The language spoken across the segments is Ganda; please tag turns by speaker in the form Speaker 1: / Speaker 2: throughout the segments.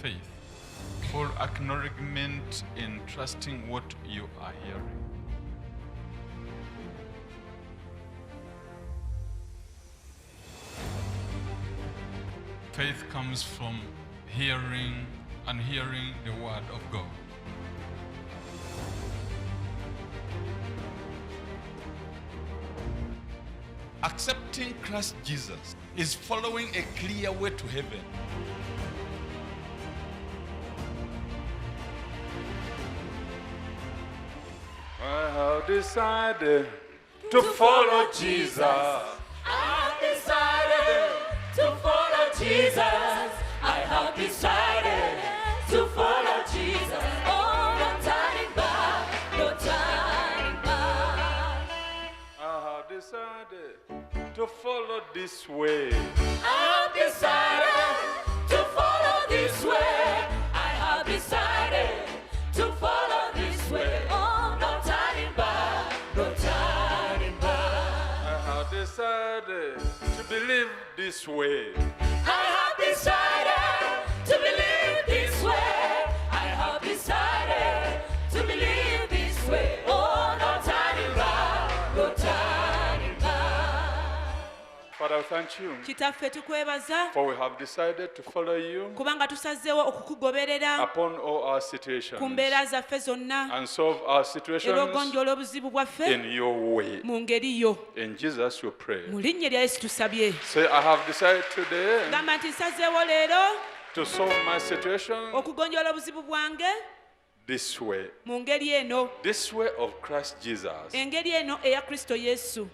Speaker 1: faith, full acknowledgement in trusting what you are hearing. Faith comes from hearing and hearing the word of God. Accepting Christ Jesus is following a clear way to heaven. I have decided to follow Jesus.
Speaker 2: I have decided to follow Jesus. I have decided to follow Jesus. Oh, no turning back, no turning back.
Speaker 1: I have decided to follow this way.
Speaker 2: I have decided to follow this way. I have decided to follow this way. Oh, no turning back, no turning back.
Speaker 1: I have decided to believe this way.
Speaker 2: I have decided to believe this way. I have decided to believe this way. Oh, no turning back, no turning back.
Speaker 1: Father, thank you
Speaker 3: Kitaffe tukwebaza
Speaker 1: for we have decided to follow you
Speaker 3: kubanga tusazeewo okukugoberera
Speaker 1: upon all our situations
Speaker 3: ku mbeera zaffe zonna
Speaker 1: and solve our
Speaker 3: era
Speaker 1: situations
Speaker 3: ogonjoola obuzibu bwaffe
Speaker 1: in your way.
Speaker 3: mu ngeri yo.
Speaker 1: In Jesus we pray.
Speaker 3: Mu linnya lya Yesu tusabye.
Speaker 1: Say, I have decided today
Speaker 3: Gamba nti nsazeewo leero
Speaker 1: to solve my situation
Speaker 3: okugonjoola obuzibu bwange
Speaker 1: this way.
Speaker 3: mu ngeri eno,
Speaker 1: This way of Christ Jesus.
Speaker 3: engeri eno eya Kristo Yesu.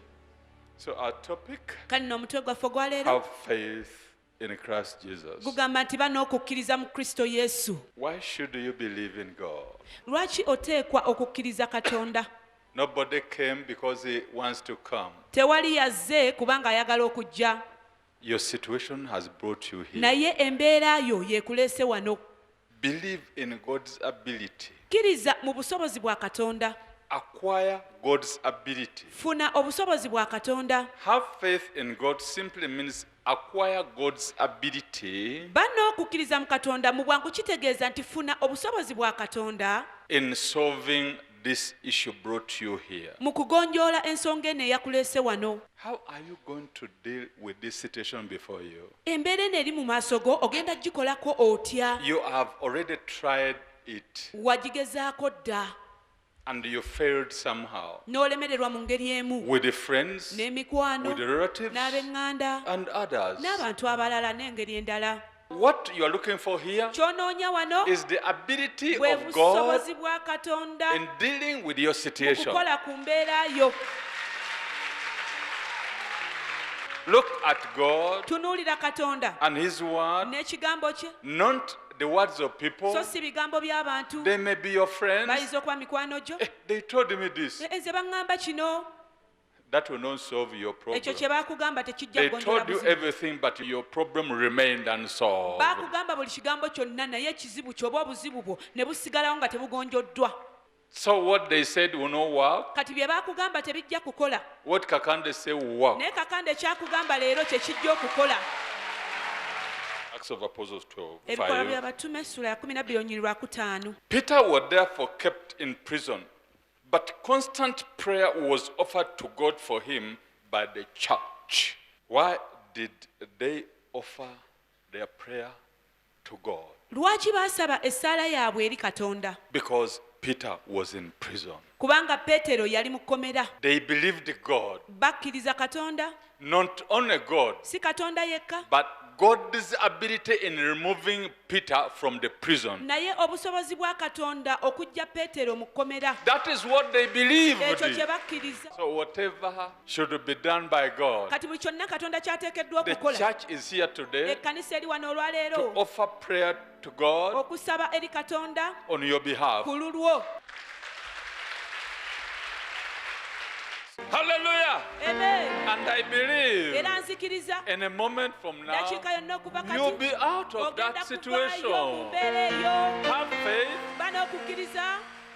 Speaker 1: So our topic,
Speaker 3: Kale nno omutwe gwaffe ogwa leero
Speaker 1: have faith in Christ Jesus.
Speaker 3: gugamba nti bano okukkiriza mu Kristo Yesu.
Speaker 1: Why should you believe in God?
Speaker 3: Lwaki oteekwa okukkiriza Katonda?
Speaker 1: Nobody came because he wants to come.
Speaker 3: Tewali yazze kubanga ayagala okujja,
Speaker 1: Your situation has brought you here.
Speaker 3: naye embeera yo yeekuleese wano.
Speaker 1: Believe in God's ability.
Speaker 3: Kkiriza mu busobozi bwa Katonda.
Speaker 1: Acquire God's ability.
Speaker 3: Funa obusobozi bwa Katonda.
Speaker 1: Have faith in God simply means acquire God's ability
Speaker 3: Bano okukkiriza mu Katonda mu bwangu kitegeeza nti funa obusobozi bwa Katonda
Speaker 1: in solving this issue brought you here.
Speaker 3: mu kugonjoola ensonga eno eyakuleese wano.
Speaker 1: How are you going to deal with this situation before you?
Speaker 3: Embeera eno eri mu maaso go ogenda gikolako otya?
Speaker 1: You have already tried it
Speaker 3: Wagigezaako dda
Speaker 1: and you failed somehow.
Speaker 3: n'olemererwa mu ngeri emu,
Speaker 1: With the friends,
Speaker 3: n'emikwano,
Speaker 1: with the relatives,
Speaker 3: n'ab'eŋŋanda,
Speaker 1: and others.
Speaker 3: n'abantu abalala n'engeri endala.
Speaker 1: What you are looking for here
Speaker 3: Ky'onoonya wano
Speaker 1: is the ability
Speaker 3: bwe
Speaker 1: of God
Speaker 3: busobozi bwa Katonda
Speaker 1: in dealing with your situation.
Speaker 3: okukola ku mbeera yo.
Speaker 1: Look at God
Speaker 3: Tunuulira Katonda
Speaker 1: and His word,
Speaker 3: n'ekigambo kye,
Speaker 1: not the words of people.
Speaker 3: so si bigambo by'abantu.
Speaker 1: They may be your friends.
Speaker 3: Bayinza okuba mikwano gyo.
Speaker 1: They told me this.
Speaker 3: Nze baŋŋamba kino,
Speaker 1: That will not solve your problem.
Speaker 3: ekyo kye baakugamba tekijja
Speaker 1: They
Speaker 3: kugonjoola
Speaker 1: told you
Speaker 3: buzibu.
Speaker 1: everything, but your problem remained unsolved.
Speaker 3: Baakugamba buli kigambo kyonna naye ekizibu kyo oba obuzibu bwo ne busigalawo nga tebugonjoddwa.
Speaker 1: So what they said will not work.
Speaker 3: Kati bye baakugamba tebijja kukola.
Speaker 1: What Kakande say will work.
Speaker 3: Naye kakande kyakugamba leero kye kijja okukola.
Speaker 1: Acts of Apostles 12.
Speaker 3: Ebikolwa
Speaker 1: 5.
Speaker 3: by'abatume essula ya 12 onyiri lwa 5.
Speaker 1: Peter was therefore kept in prison, but constant prayer was offered to God for him by the church. Why did they offer their prayer to God?
Speaker 3: Lwaki baasaba essaala yaabwe eri Katonda?
Speaker 1: Because Peter was in prison.
Speaker 3: Kubanga Peetero yali mu kkomera.
Speaker 1: They believed God,
Speaker 3: Bakkiriza Katonda,
Speaker 1: not only God,
Speaker 3: si Katonda yekka,
Speaker 1: but God's ability in removing Peter from the prison.
Speaker 3: naye obusobozi bwa Katonda okuggya Peetero mu kkomera.
Speaker 1: That is what they believed.
Speaker 3: Ekyo kye bakkiriza.
Speaker 1: So whatever should be done by God,
Speaker 3: Kati buli kyonna Katonda kyateekeddwa
Speaker 1: the
Speaker 3: okukola.
Speaker 1: church is here today
Speaker 3: Ekkanisa eri wano
Speaker 1: to
Speaker 3: olwaleero
Speaker 1: offer prayer to God
Speaker 3: okusaba eri Katonda
Speaker 1: on your behalf.
Speaker 3: ku lulwo.
Speaker 1: Hallelujah.
Speaker 3: Amen.
Speaker 1: And I believe
Speaker 3: Era nzikiriza
Speaker 1: in a moment from now,
Speaker 3: dakiika yonna okuva
Speaker 1: you'll
Speaker 3: kati
Speaker 1: be out of
Speaker 3: ogenda
Speaker 1: that
Speaker 3: kuvaayo mu
Speaker 1: situation.
Speaker 3: mbeera eyo.
Speaker 1: Have faith
Speaker 3: Bana okukkiriza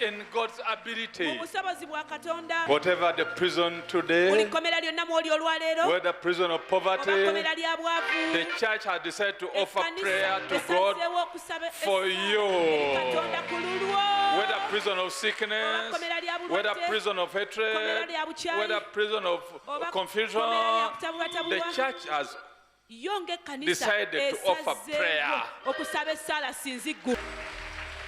Speaker 1: in God's
Speaker 3: mu
Speaker 1: ability.
Speaker 3: busobozi bwa katonda.
Speaker 1: Whatever the prison
Speaker 3: Buli
Speaker 1: today,
Speaker 3: kkomera lyonna mw'oli olwaleero
Speaker 1: whether prison of
Speaker 3: oba
Speaker 1: poverty,
Speaker 3: kkomera lya bwavu,
Speaker 1: the church has decided to offer
Speaker 3: ekkanisa
Speaker 1: prayer to God
Speaker 3: esazeewo okusaba
Speaker 1: for you.
Speaker 3: katonda ku lulwo.
Speaker 1: Whether prison of sickness, whether prison of hatred, whether prison of
Speaker 3: Oba
Speaker 1: confusion,
Speaker 3: kkomera lya kutabulwatabulwa.
Speaker 1: the church has
Speaker 3: Yo ng'ekkanisa
Speaker 1: decided to offer prayer.
Speaker 3: esazeewo okusaba essaala sinziggu.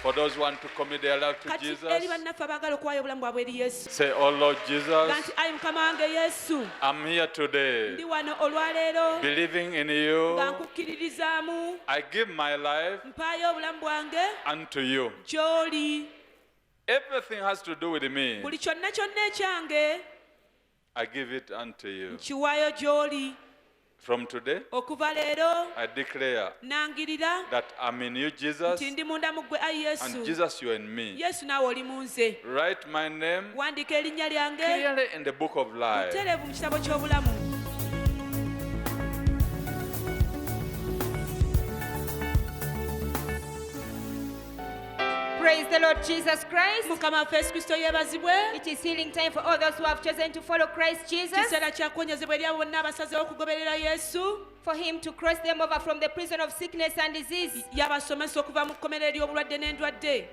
Speaker 1: for those who want to commit their life to
Speaker 3: Kati eri
Speaker 1: Jesus.
Speaker 3: bannaffe abaagala okuwaayo obulamu bwabwe eri Yesu.
Speaker 1: Say, oh Lord Jesus,
Speaker 3: Ganti ayi Mukama wange Yesu,
Speaker 1: I'm here today
Speaker 3: ndi wano olwaleero
Speaker 1: believing in you.
Speaker 3: nga nkukkiririzaamu,
Speaker 1: I give my life
Speaker 3: mpaayo obulamu bwange
Speaker 1: unto you.
Speaker 3: gy'oli.
Speaker 1: Everything has to do with me.
Speaker 3: Buli kyonna kyonna ekyange
Speaker 1: I give it unto you.
Speaker 3: nkiwaayo gy'oli.
Speaker 1: From today,
Speaker 3: Okuva leero
Speaker 1: I declare
Speaker 3: nangirira
Speaker 1: that I'm in you, Jesus,
Speaker 3: nti ndi munda mu ggwe ayi
Speaker 1: and
Speaker 3: Yesu.
Speaker 1: Jesus, you are in me.
Speaker 3: Yesu naawe oli mu nze.
Speaker 1: Write my name
Speaker 3: Wandiika erinnya lyange
Speaker 1: clearly in the book of life.
Speaker 3: butereevu mu kitabo ky'obulamu.
Speaker 4: Praise the Lord Jesus Christ.
Speaker 3: Mukama waffe Yesu Kristo yeebazibwe.
Speaker 4: It is healing time for all those who have chosen to follow Christ Jesus,
Speaker 3: Kiseera kya kuwonyezebwa eri abo bonna abasazeewo okugoberera Yesu.
Speaker 4: for him to cross them over from the prison of sickness and disease.
Speaker 3: Yabasomesa okuva mu kkomera ery'obulwadde n'endwadde.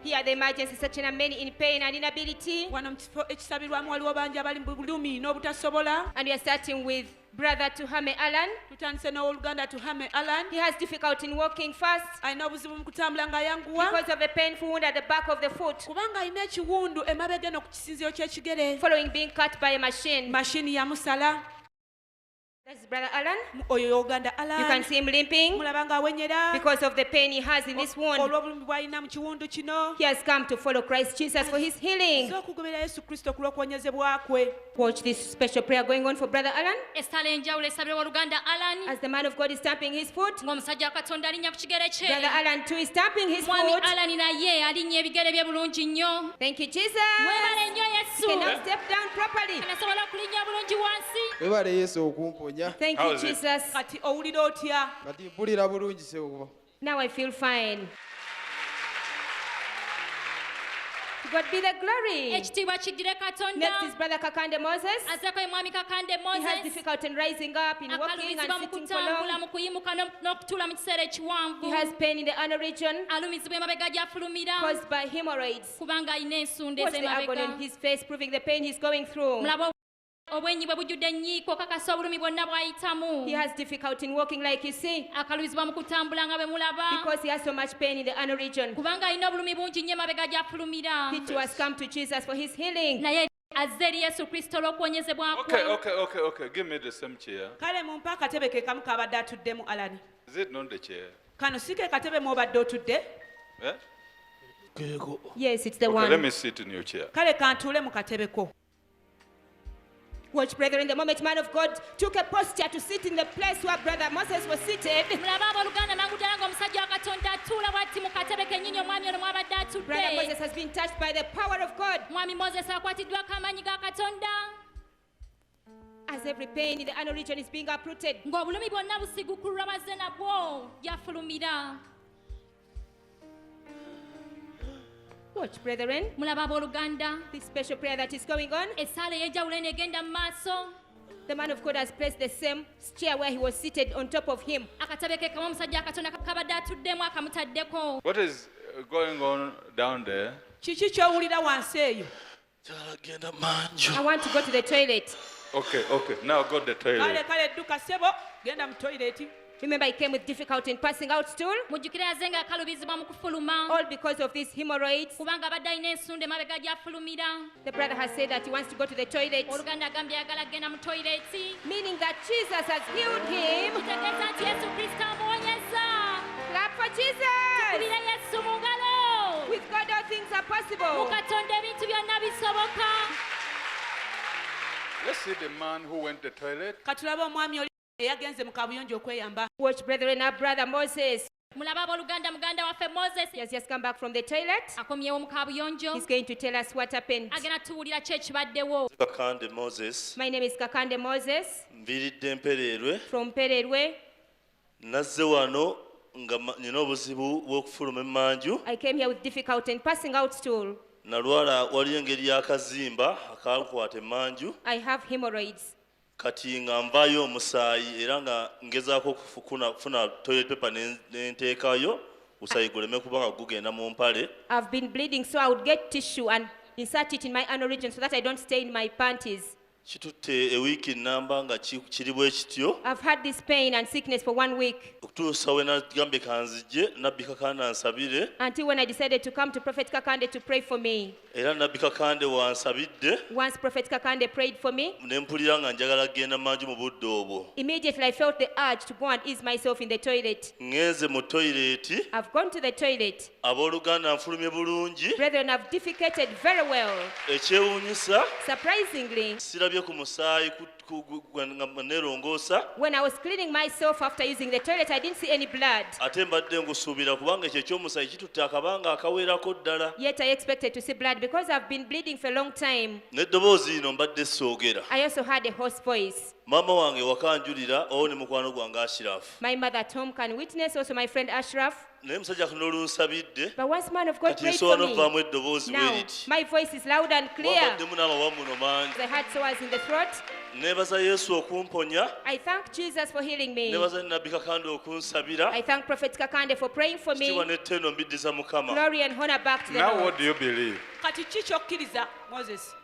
Speaker 4: Here the emergency section are many in pain and inability.
Speaker 3: Wano mu kifo ekisabirwamu waliwo bangi abali mu bulumi n'obutasobola.
Speaker 4: And we are starting with Brother Tuhame Alan.
Speaker 3: Tutandise n'owooluganda Tuhame Alan.
Speaker 4: He has difficulty in walking fast
Speaker 3: Alina obuzibu mu kutambula ng'ayanguwa.
Speaker 4: because of a painful wound at the back of the foot,
Speaker 3: Kubanga alina ekiwundu emabega eno ku kisinziro ky'ekigere.
Speaker 4: following being cut by a machine.
Speaker 3: Mashini yamusala.
Speaker 4: That's Brother Alan.
Speaker 3: Oyo y'Oganda
Speaker 4: You can
Speaker 3: Alan.
Speaker 4: see him limping
Speaker 3: Mulaba ng'awenyera.
Speaker 4: because of the pain he has in this wound.
Speaker 3: Olw'obulumi bw'alina mu kiwundu kino.
Speaker 4: He has come to follow Christ Jesus for his healing.
Speaker 3: Nze okugoberera Yesu Kristo ku lw'okuwonyezebwa kwe.
Speaker 4: Watch this special prayer going on for Brother Alan
Speaker 5: Essala enjawulo esabirwa Oluganda Alan
Speaker 4: as the man of God is stamping his foot.
Speaker 5: ng'omusajja wa Katonda alinnya ku kigere kye.
Speaker 4: Brother Alan too is stamping his
Speaker 5: Mwami
Speaker 4: foot.
Speaker 5: Alan naye alinnya ebigere bye bulungi nnyo.
Speaker 4: Thank you, Jesus.
Speaker 5: Weebale nnyo
Speaker 4: He
Speaker 5: Yesu.
Speaker 4: can now step down properly.
Speaker 5: Anasobola okulinnya bulungi wansi.
Speaker 6: webale yesu okumponya
Speaker 4: Thank
Speaker 1: How
Speaker 4: you,
Speaker 1: is it?
Speaker 4: Jesus.
Speaker 3: Kati owulira otya?
Speaker 6: kati mpulira bulungi sebo.
Speaker 4: Now I feel fine. To God be the glory.
Speaker 5: Ekitiibwa kiddire Katonda.
Speaker 4: Next is Brother Kakande Moses.
Speaker 5: Azeeko ye mwami Kakande
Speaker 4: He has
Speaker 5: Moses.
Speaker 4: difficulty in rising up, in walking and
Speaker 5: Akalumizibwa mu
Speaker 4: sitting for
Speaker 5: kutambula
Speaker 4: long.
Speaker 5: mu kuyimuka n'okutuula mu kiseera
Speaker 4: He
Speaker 5: ekiwanvu.
Speaker 4: has pain in the anal region
Speaker 5: Alumizibwa emabega gy'afulumira
Speaker 4: caused by hemorrhoids.
Speaker 5: kubanga alina ensonda
Speaker 4: Watch the agony on
Speaker 5: ez'emabega.
Speaker 4: his face, proving the pain he's going through.
Speaker 5: Mulaba obwenyi bwe bujjudde ennyiiko kakasa obulumi bwonna bw'ayitamu.
Speaker 4: He has difficulty in walking, like you see,
Speaker 5: Akalumizibwa mu kutambula nga bwe mulaba.
Speaker 4: because he has so much pain in the anal region.
Speaker 5: Kubanga alina obulumi bungi nnyo emabega gy'afulumira.
Speaker 4: He too has come to Jesus for his healing.
Speaker 5: Naye azze eri Yesu Kristo olw'okuwonyezebwa kwe.
Speaker 1: Okay. Give me the same chair.
Speaker 3: Kale mumpe akatebe ke kamu k'abadde atuddemu Alani.
Speaker 1: Is it not the chair?
Speaker 3: Kano si ke katebe mw'obadde otudde?
Speaker 1: Eh?
Speaker 4: Yes, it's the
Speaker 1: Okay, let
Speaker 4: one.
Speaker 1: me sit in your chair.
Speaker 3: Kale kantuule mu katebe ko.
Speaker 4: Watch, brethren, the moment man of God took a posture to sit in the place where Brother Moses was seated,
Speaker 5: Mulaba abooluganda mangu ddala ng'omusajja wa Katonda atuula bw'ati mu katebe kennyini omwami ono mw'abadde
Speaker 4: Brother
Speaker 5: atudde.
Speaker 4: Moses has been touched by the power of God,
Speaker 5: Mwami Moses akwatiddwako amaanyi ga Katonda.
Speaker 4: as every pain in the anal region is being uprooted.
Speaker 5: Ng'obulumi bwonna busigukululwa bazze nabwo gy'afulumira.
Speaker 4: Watch, brethren,
Speaker 5: Mulaba abooluganda.
Speaker 4: this special prayer that is going on.
Speaker 5: Essaala ey'enjawulo eno egenda mu maaso.
Speaker 4: The man of God has placed the same chair where he was seated on top of him.
Speaker 5: Akatebe ke kamu omusajja wa Katonda kabadde atuddemu akamutaddeko.
Speaker 1: What is going on down there?
Speaker 3: Kiki ky'owulira wansi eyo?
Speaker 7: Kyagenda manju.
Speaker 4: I want to go to the toilet.
Speaker 1: Okay. Now go to the
Speaker 3: Kale
Speaker 1: toilet.
Speaker 3: edduka ssebo, genda mu toilet.
Speaker 4: Remember, he came with difficulty in passing out stool,
Speaker 5: Mujjukire yaze nga akalubizibwa mu kufuluma.
Speaker 4: all because of these hemorrhoids.
Speaker 5: Kubanga abadde alina ensonda emabega gy'afulumira.
Speaker 4: The brother has said that he wants to go to the toilet,
Speaker 5: Oluganda agambye ayagala kgenda mu toyireeti.
Speaker 4: meaning that Jesus has healed him.
Speaker 5: Kitegeeza nti Yesu Kristo amuwonyezza.
Speaker 4: Clap for Jesus!
Speaker 5: Kubira Yesu mu ngalo.
Speaker 4: With God, all things are
Speaker 5: Mu
Speaker 4: possible.
Speaker 5: Katonda ebintu byonna bisoboka.
Speaker 1: Let's see the man who went to the toilet.
Speaker 3: Katulabe omwami oli eyagenze mu kabuyonjo okweyamba.
Speaker 4: Watch, brethren, our brother Moses.
Speaker 5: Mulaba abooluganda muganda waffe Moses
Speaker 4: He has just come back from the toilet.
Speaker 5: akomyewo mu kabuyonjo.
Speaker 4: He's going to tell us what happened.
Speaker 5: Agenda tuwulira ki ekibaddewo.
Speaker 7: Kakande Moses
Speaker 4: My name is Kakande Moses
Speaker 7: nviridde Mpereerwe
Speaker 4: from Pererwe.
Speaker 7: nazze wano nga nina obuzibu bw'okufuluma emmanju
Speaker 4: I came here with difficulty in passing out stool.
Speaker 7: nalwala waliyo engeri y'akazimba akakwata emmanju
Speaker 4: I have hemorrhoids.
Speaker 7: kati nga nvaayo omusaayi era nga ngezaako kufuna toilet paper nenteekayo omusaayi guleme kuba nga gugenda mu mpale.
Speaker 4: I've been bleeding, so I would get tissue and insert it in my anal region so that I don't stain my panties.
Speaker 7: Kitutte ewiiki nnamba nga kiri bwe kityo
Speaker 4: I've had this pain and sickness for 1 week
Speaker 7: okutuusa we nagambye kanzije nabbi kakande ansabire
Speaker 4: until when I decided to come to Prophet Kakande to pray for me.
Speaker 7: era nabbi kakande wansabidde
Speaker 4: Once Prophet Kakande prayed for me,
Speaker 7: ne mpulira nga njagala genda manju mu budde obwo.
Speaker 4: immediately I felt the urge to go and ease myself in the toilet.
Speaker 7: Ngenze mu toyireeti
Speaker 4: I've gone to the toilet.
Speaker 7: abooluganda nfulumye bulungi.
Speaker 4: Brethren, I've defecated very well.
Speaker 7: Ekyewuunyisa
Speaker 4: Surprisingly,
Speaker 7: sirabye ku musaayi nga neerongoosa
Speaker 4: when I was cleaning myself after using the toilet, I didn't see any blood.
Speaker 7: ate mbadde ngusuubira kubanga ekyo ekyomusaayi kitutte akabanga akaweerako ddala.
Speaker 4: Yet I expected to see blood because I've been bleeding for a long time.
Speaker 7: N'eddoboozi lino mbadde soogera.
Speaker 4: I also had a hoarse voice.
Speaker 7: Maama wange wakanjulira owo ne mukwano gwange Ashirafu.
Speaker 4: My mother at home can witness, also my friend Ashraf.
Speaker 7: Naye musajja kuno olunsabidde
Speaker 4: But once man of God
Speaker 7: kati
Speaker 4: prayed
Speaker 7: nsobola
Speaker 4: for me,
Speaker 7: n'ovaamu eddoboozi bwe
Speaker 4: now
Speaker 7: riti.
Speaker 4: my voice is loud and clear.
Speaker 7: Wabaddemu n'amawamuno mangi.
Speaker 4: I had sores in the throat.
Speaker 7: Neebaza Yesu okumponya.
Speaker 4: I thank Jesus for healing me.
Speaker 7: Neebaza ne Nabbi Kakande okunsabira.
Speaker 4: I thank Prophet Kakande for praying for
Speaker 7: Kitiibwa
Speaker 4: me.
Speaker 7: n'ettendo mbiddiza Mukama.
Speaker 4: Glory and honor back to the
Speaker 1: Now
Speaker 4: Lord.
Speaker 1: what do you believe?
Speaker 3: kati ki ky'okkiriza Moses?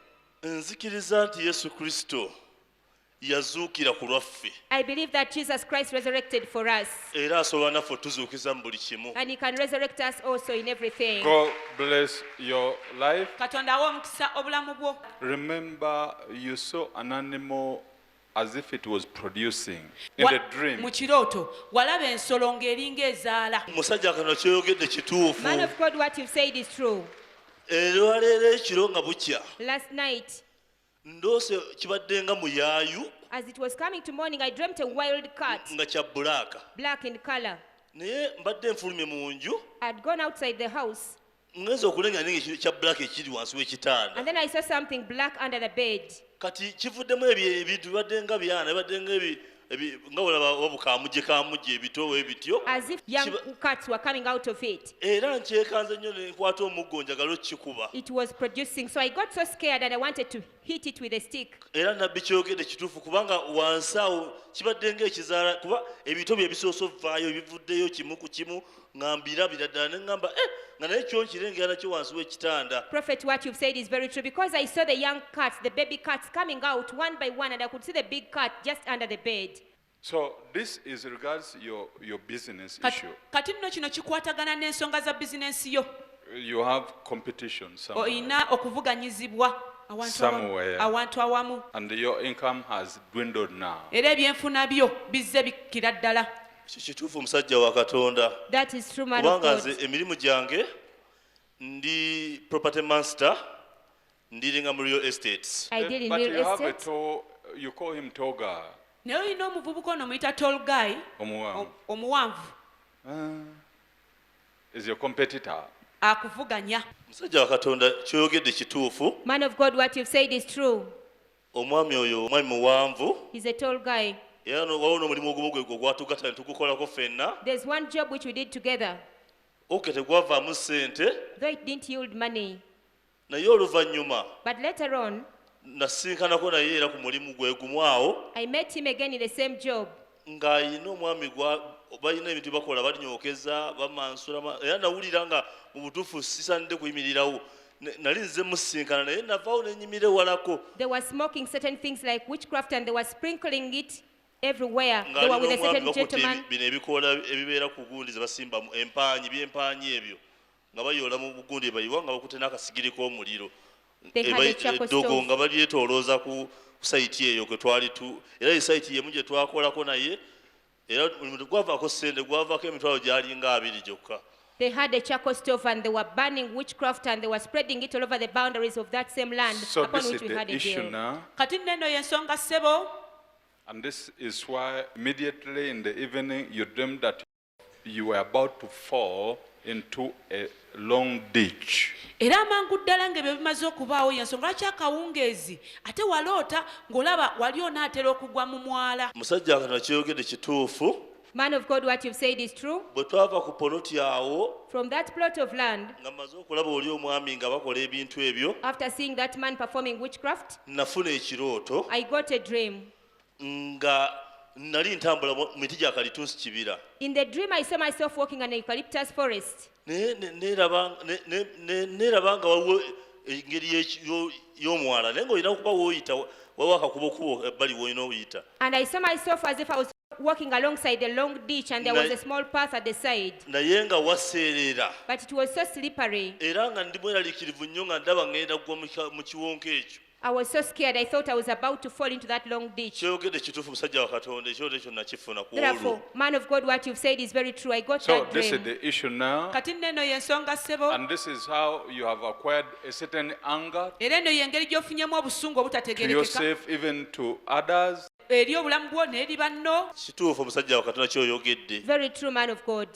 Speaker 7: Nzikiriza nti Yesu Kristo yazuukira ku lwaffe
Speaker 4: I believe that Jesus Christ resurrected for us,
Speaker 7: era asobola naffe otuzuukiza mu buli kimu.
Speaker 4: and he can resurrect us also in everything.
Speaker 1: God bless your life.
Speaker 3: katonda awa omukisa obulamu bwo.
Speaker 1: Remember, you saw an animal as if it was producing in
Speaker 3: Wa-
Speaker 1: the dream.
Speaker 3: mu kirooto walaba ensolo ng'eringa ezaala.
Speaker 7: Musajja kano kyeyogedde kituufu.
Speaker 4: Man of God, what you've said is true.
Speaker 7: Olwaleero ekiro nga bukya
Speaker 4: Last night,
Speaker 7: ndoose kibadde nga muyaayu
Speaker 4: as it was coming to morning, I dreamt a wild cat,
Speaker 7: nga kya bbulaaka.
Speaker 4: black in color.
Speaker 7: Naye mbadde nfulumye mu nju
Speaker 4: I'd gone outside the house,
Speaker 7: ngenza okulengera nenga kya bbulaaka ekiri wansi w'ekitanda.
Speaker 4: and then I saw something black under the bed.
Speaker 7: Kati kivuddemu ebintu bibadde nga byana bibadde nga olaba wabukamuje kamuje ebitowe ebityo.
Speaker 4: As if young
Speaker 7: Kiba-
Speaker 4: cats were coming out of it.
Speaker 7: Era nkyekanze nnyo ne nkwata omuggo njagala okikuba.
Speaker 4: It was producing. So I got so scared and I wanted to hit it with a stick.
Speaker 7: Era nabbi kyogedde kituufu kubanga wansi awo kibadde ng'ekizaala kuba ebito bye bisoose ovaayo bivuddeyo kimu ku kimu nga mbirabira ddala ne ŋŋamba nga naye kyo nkirengera nakyo wansi w'ekitanda.
Speaker 4: Prophet, what you've said is very true, because I saw the young cats, the baby cats coming out one by one, and I could see the big cat just under the bed.
Speaker 1: So this is regards your business
Speaker 3: Kati-
Speaker 1: issue.
Speaker 3: kati nno kino kikwatagana n'ensonga za bizinensi yo.
Speaker 1: You have competition somewhere,
Speaker 3: olina okuvuganyizibwa
Speaker 1: Somewhere.
Speaker 3: awantu awamu
Speaker 1: and your income has dwindled now.
Speaker 3: era ebyenfuna byo bizze bikkira ddala.
Speaker 7: Ekyo kituufu omusajja wa Katonda.
Speaker 4: That is true, man of
Speaker 7: Kubanga
Speaker 4: God.
Speaker 7: nze emirimu gyange ndi property master ndiringa mu real estates.
Speaker 4: I deal in
Speaker 1: But you
Speaker 4: real
Speaker 1: have a
Speaker 4: estate.
Speaker 1: tall, you call him tall guy.
Speaker 3: naye olina omuvubuka ono muyita tall guy
Speaker 1: Omuwanvu.
Speaker 3: omuwanvu
Speaker 1: Is your competitor.
Speaker 3: akuvuganya.
Speaker 7: Musajja wa Katonda kyoyogedde kituufu.
Speaker 4: Man of God, what you've said is true.
Speaker 7: Omwami oyo omwami muwanvu
Speaker 4: He's a tall guy.
Speaker 7: era waliwo n'omulimu ogumu gwe gwatugatta ne tugukolako ffenna.
Speaker 4: There's one job which we did together,
Speaker 7: Oke tegwavaamu ssente
Speaker 4: though it didn't yield money.
Speaker 7: naye oluvannyuma
Speaker 4: But later on,
Speaker 7: nasinkanako naye era ku mulimu gwe gumu awo
Speaker 4: I met him again in the same job.
Speaker 7: ng'ayina omwami balina ebintu bakola balinyookeza bamansula era nawulira nga mu butuufu sisanidde kuyimirirawo. Nali nze musinkana naye navaawo nenyimira ewalako
Speaker 4: They were smoking certain things like witchcraft and they were sprinkling it everywhere. They were
Speaker 7: ng'alina
Speaker 4: with a
Speaker 7: omwami
Speaker 4: certain
Speaker 7: bakutte
Speaker 4: gentleman.
Speaker 7: bino ebikoola ebibeera ku gundi ze basimba by'empaanyi ebyo nga bayoola mu bugundi bayiwa nga bakutte n'akasigiri k'omuliro.
Speaker 4: They had a charcoal
Speaker 7: Eddogo
Speaker 4: stove.
Speaker 7: nga balyetolooza ku sayiti eyo kwe twali era esayiti yemu gye twakolako naye era omulimu gwavaako ssente gwavaako emitwalo gyalinga 2 gyokka.
Speaker 4: They had a charcoal stove and they were burning witchcraft and they were spreading it all over the boundaries of that same land
Speaker 1: So
Speaker 4: upon
Speaker 1: this is
Speaker 4: which we
Speaker 1: the
Speaker 4: had a
Speaker 1: issue
Speaker 4: deal.
Speaker 1: now.
Speaker 3: kati nno eno y'ensonga ssebo.
Speaker 1: And this is why immediately in the evening you dreamed that you were about to fall into a long ditch.
Speaker 3: era amangu ddala ng'ebyo bimaze okubaawo y'ensonga lwaki akawungeezi ate waloota ng'olaba wali onaatera okugwa mu mwala.
Speaker 7: Musajja Katonda kyeyogedde kituufu
Speaker 4: Man of God, what you've said is true.
Speaker 7: bwe twava ku poloti awo
Speaker 4: From that plot of land,
Speaker 7: nga mmaze okulaba oli omwami nga bakola ebintu ebyo
Speaker 4: after seeing that man performing witchcraft,
Speaker 7: nafuna ekirooto
Speaker 4: I got a dream.
Speaker 7: nga nali ntambula mu miti gya kalitunsi kibira
Speaker 4: In the dream, I saw myself walking in an eucalyptus forest.
Speaker 7: neeraba nga waliwo engeri y'omwala naye ng'olina okuba w'oyita waliwo akakubokubo ebbali w'olina oyita
Speaker 4: And I saw myself as if I was walking alongside a long ditch and there was a small path at the side.
Speaker 7: naye nga waseerera
Speaker 4: But it was so slippery.
Speaker 7: era nga ndi mweraliikirivu nnyo nga ndaba ngenda kugwa mu kiwonko ekyo
Speaker 4: I was so scared. I thought I was about to fall into that long ditch.
Speaker 7: kyeyogedde kituufu musajja wa katonda ekyoto ekyo nakifuna ku
Speaker 4: Therefore,
Speaker 7: olwo
Speaker 4: man of God, what you've said is very true. I got
Speaker 1: So
Speaker 4: that
Speaker 1: this is
Speaker 4: dream.
Speaker 1: the issue now.
Speaker 3: kati nno eno y'ensonga ssebo
Speaker 1: And this is how you have acquired a certain anger
Speaker 3: era eno y'engeri gy'ofunyemu obusungu
Speaker 1: to
Speaker 3: obutategerekeka
Speaker 1: yourself, even to others.
Speaker 3: eri obulamu bwo n'eri banno.
Speaker 7: kituufu omusajja wa katonda kyoyogedde
Speaker 4: Very true, man of God.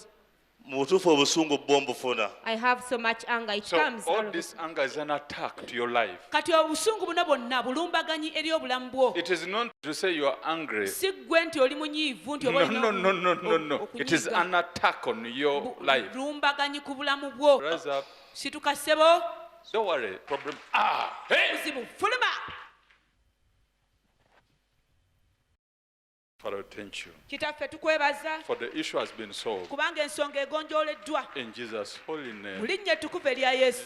Speaker 7: mu butuufu obusungu bwo mbufuna
Speaker 4: I have so much anger. It
Speaker 1: So
Speaker 4: comes. out
Speaker 1: all
Speaker 4: of
Speaker 1: this anger is an attack to your life.
Speaker 3: kati obusungu buno bwonna bulumbaganyi eri obulamu bwo.
Speaker 1: It is not to say you are angry.
Speaker 3: si ggwe nti oli munyiivu nti
Speaker 1: No,
Speaker 3: oba olina
Speaker 1: no. It is an attack on your life.
Speaker 3: bulumbaganyi ku bulamu bwo.
Speaker 1: Rise up.
Speaker 3: situka ssebo
Speaker 1: Don't worry. Problem. Hey!
Speaker 3: buzibu fuluma.
Speaker 1: Father, thank you.
Speaker 3: kitaffe tukwebaza
Speaker 1: For the issue has been solved.
Speaker 3: kubanga ensonga egonjooleddwa
Speaker 1: In Jesus' holy
Speaker 3: mu
Speaker 1: name.
Speaker 3: linnya ettukuvu erya yesu.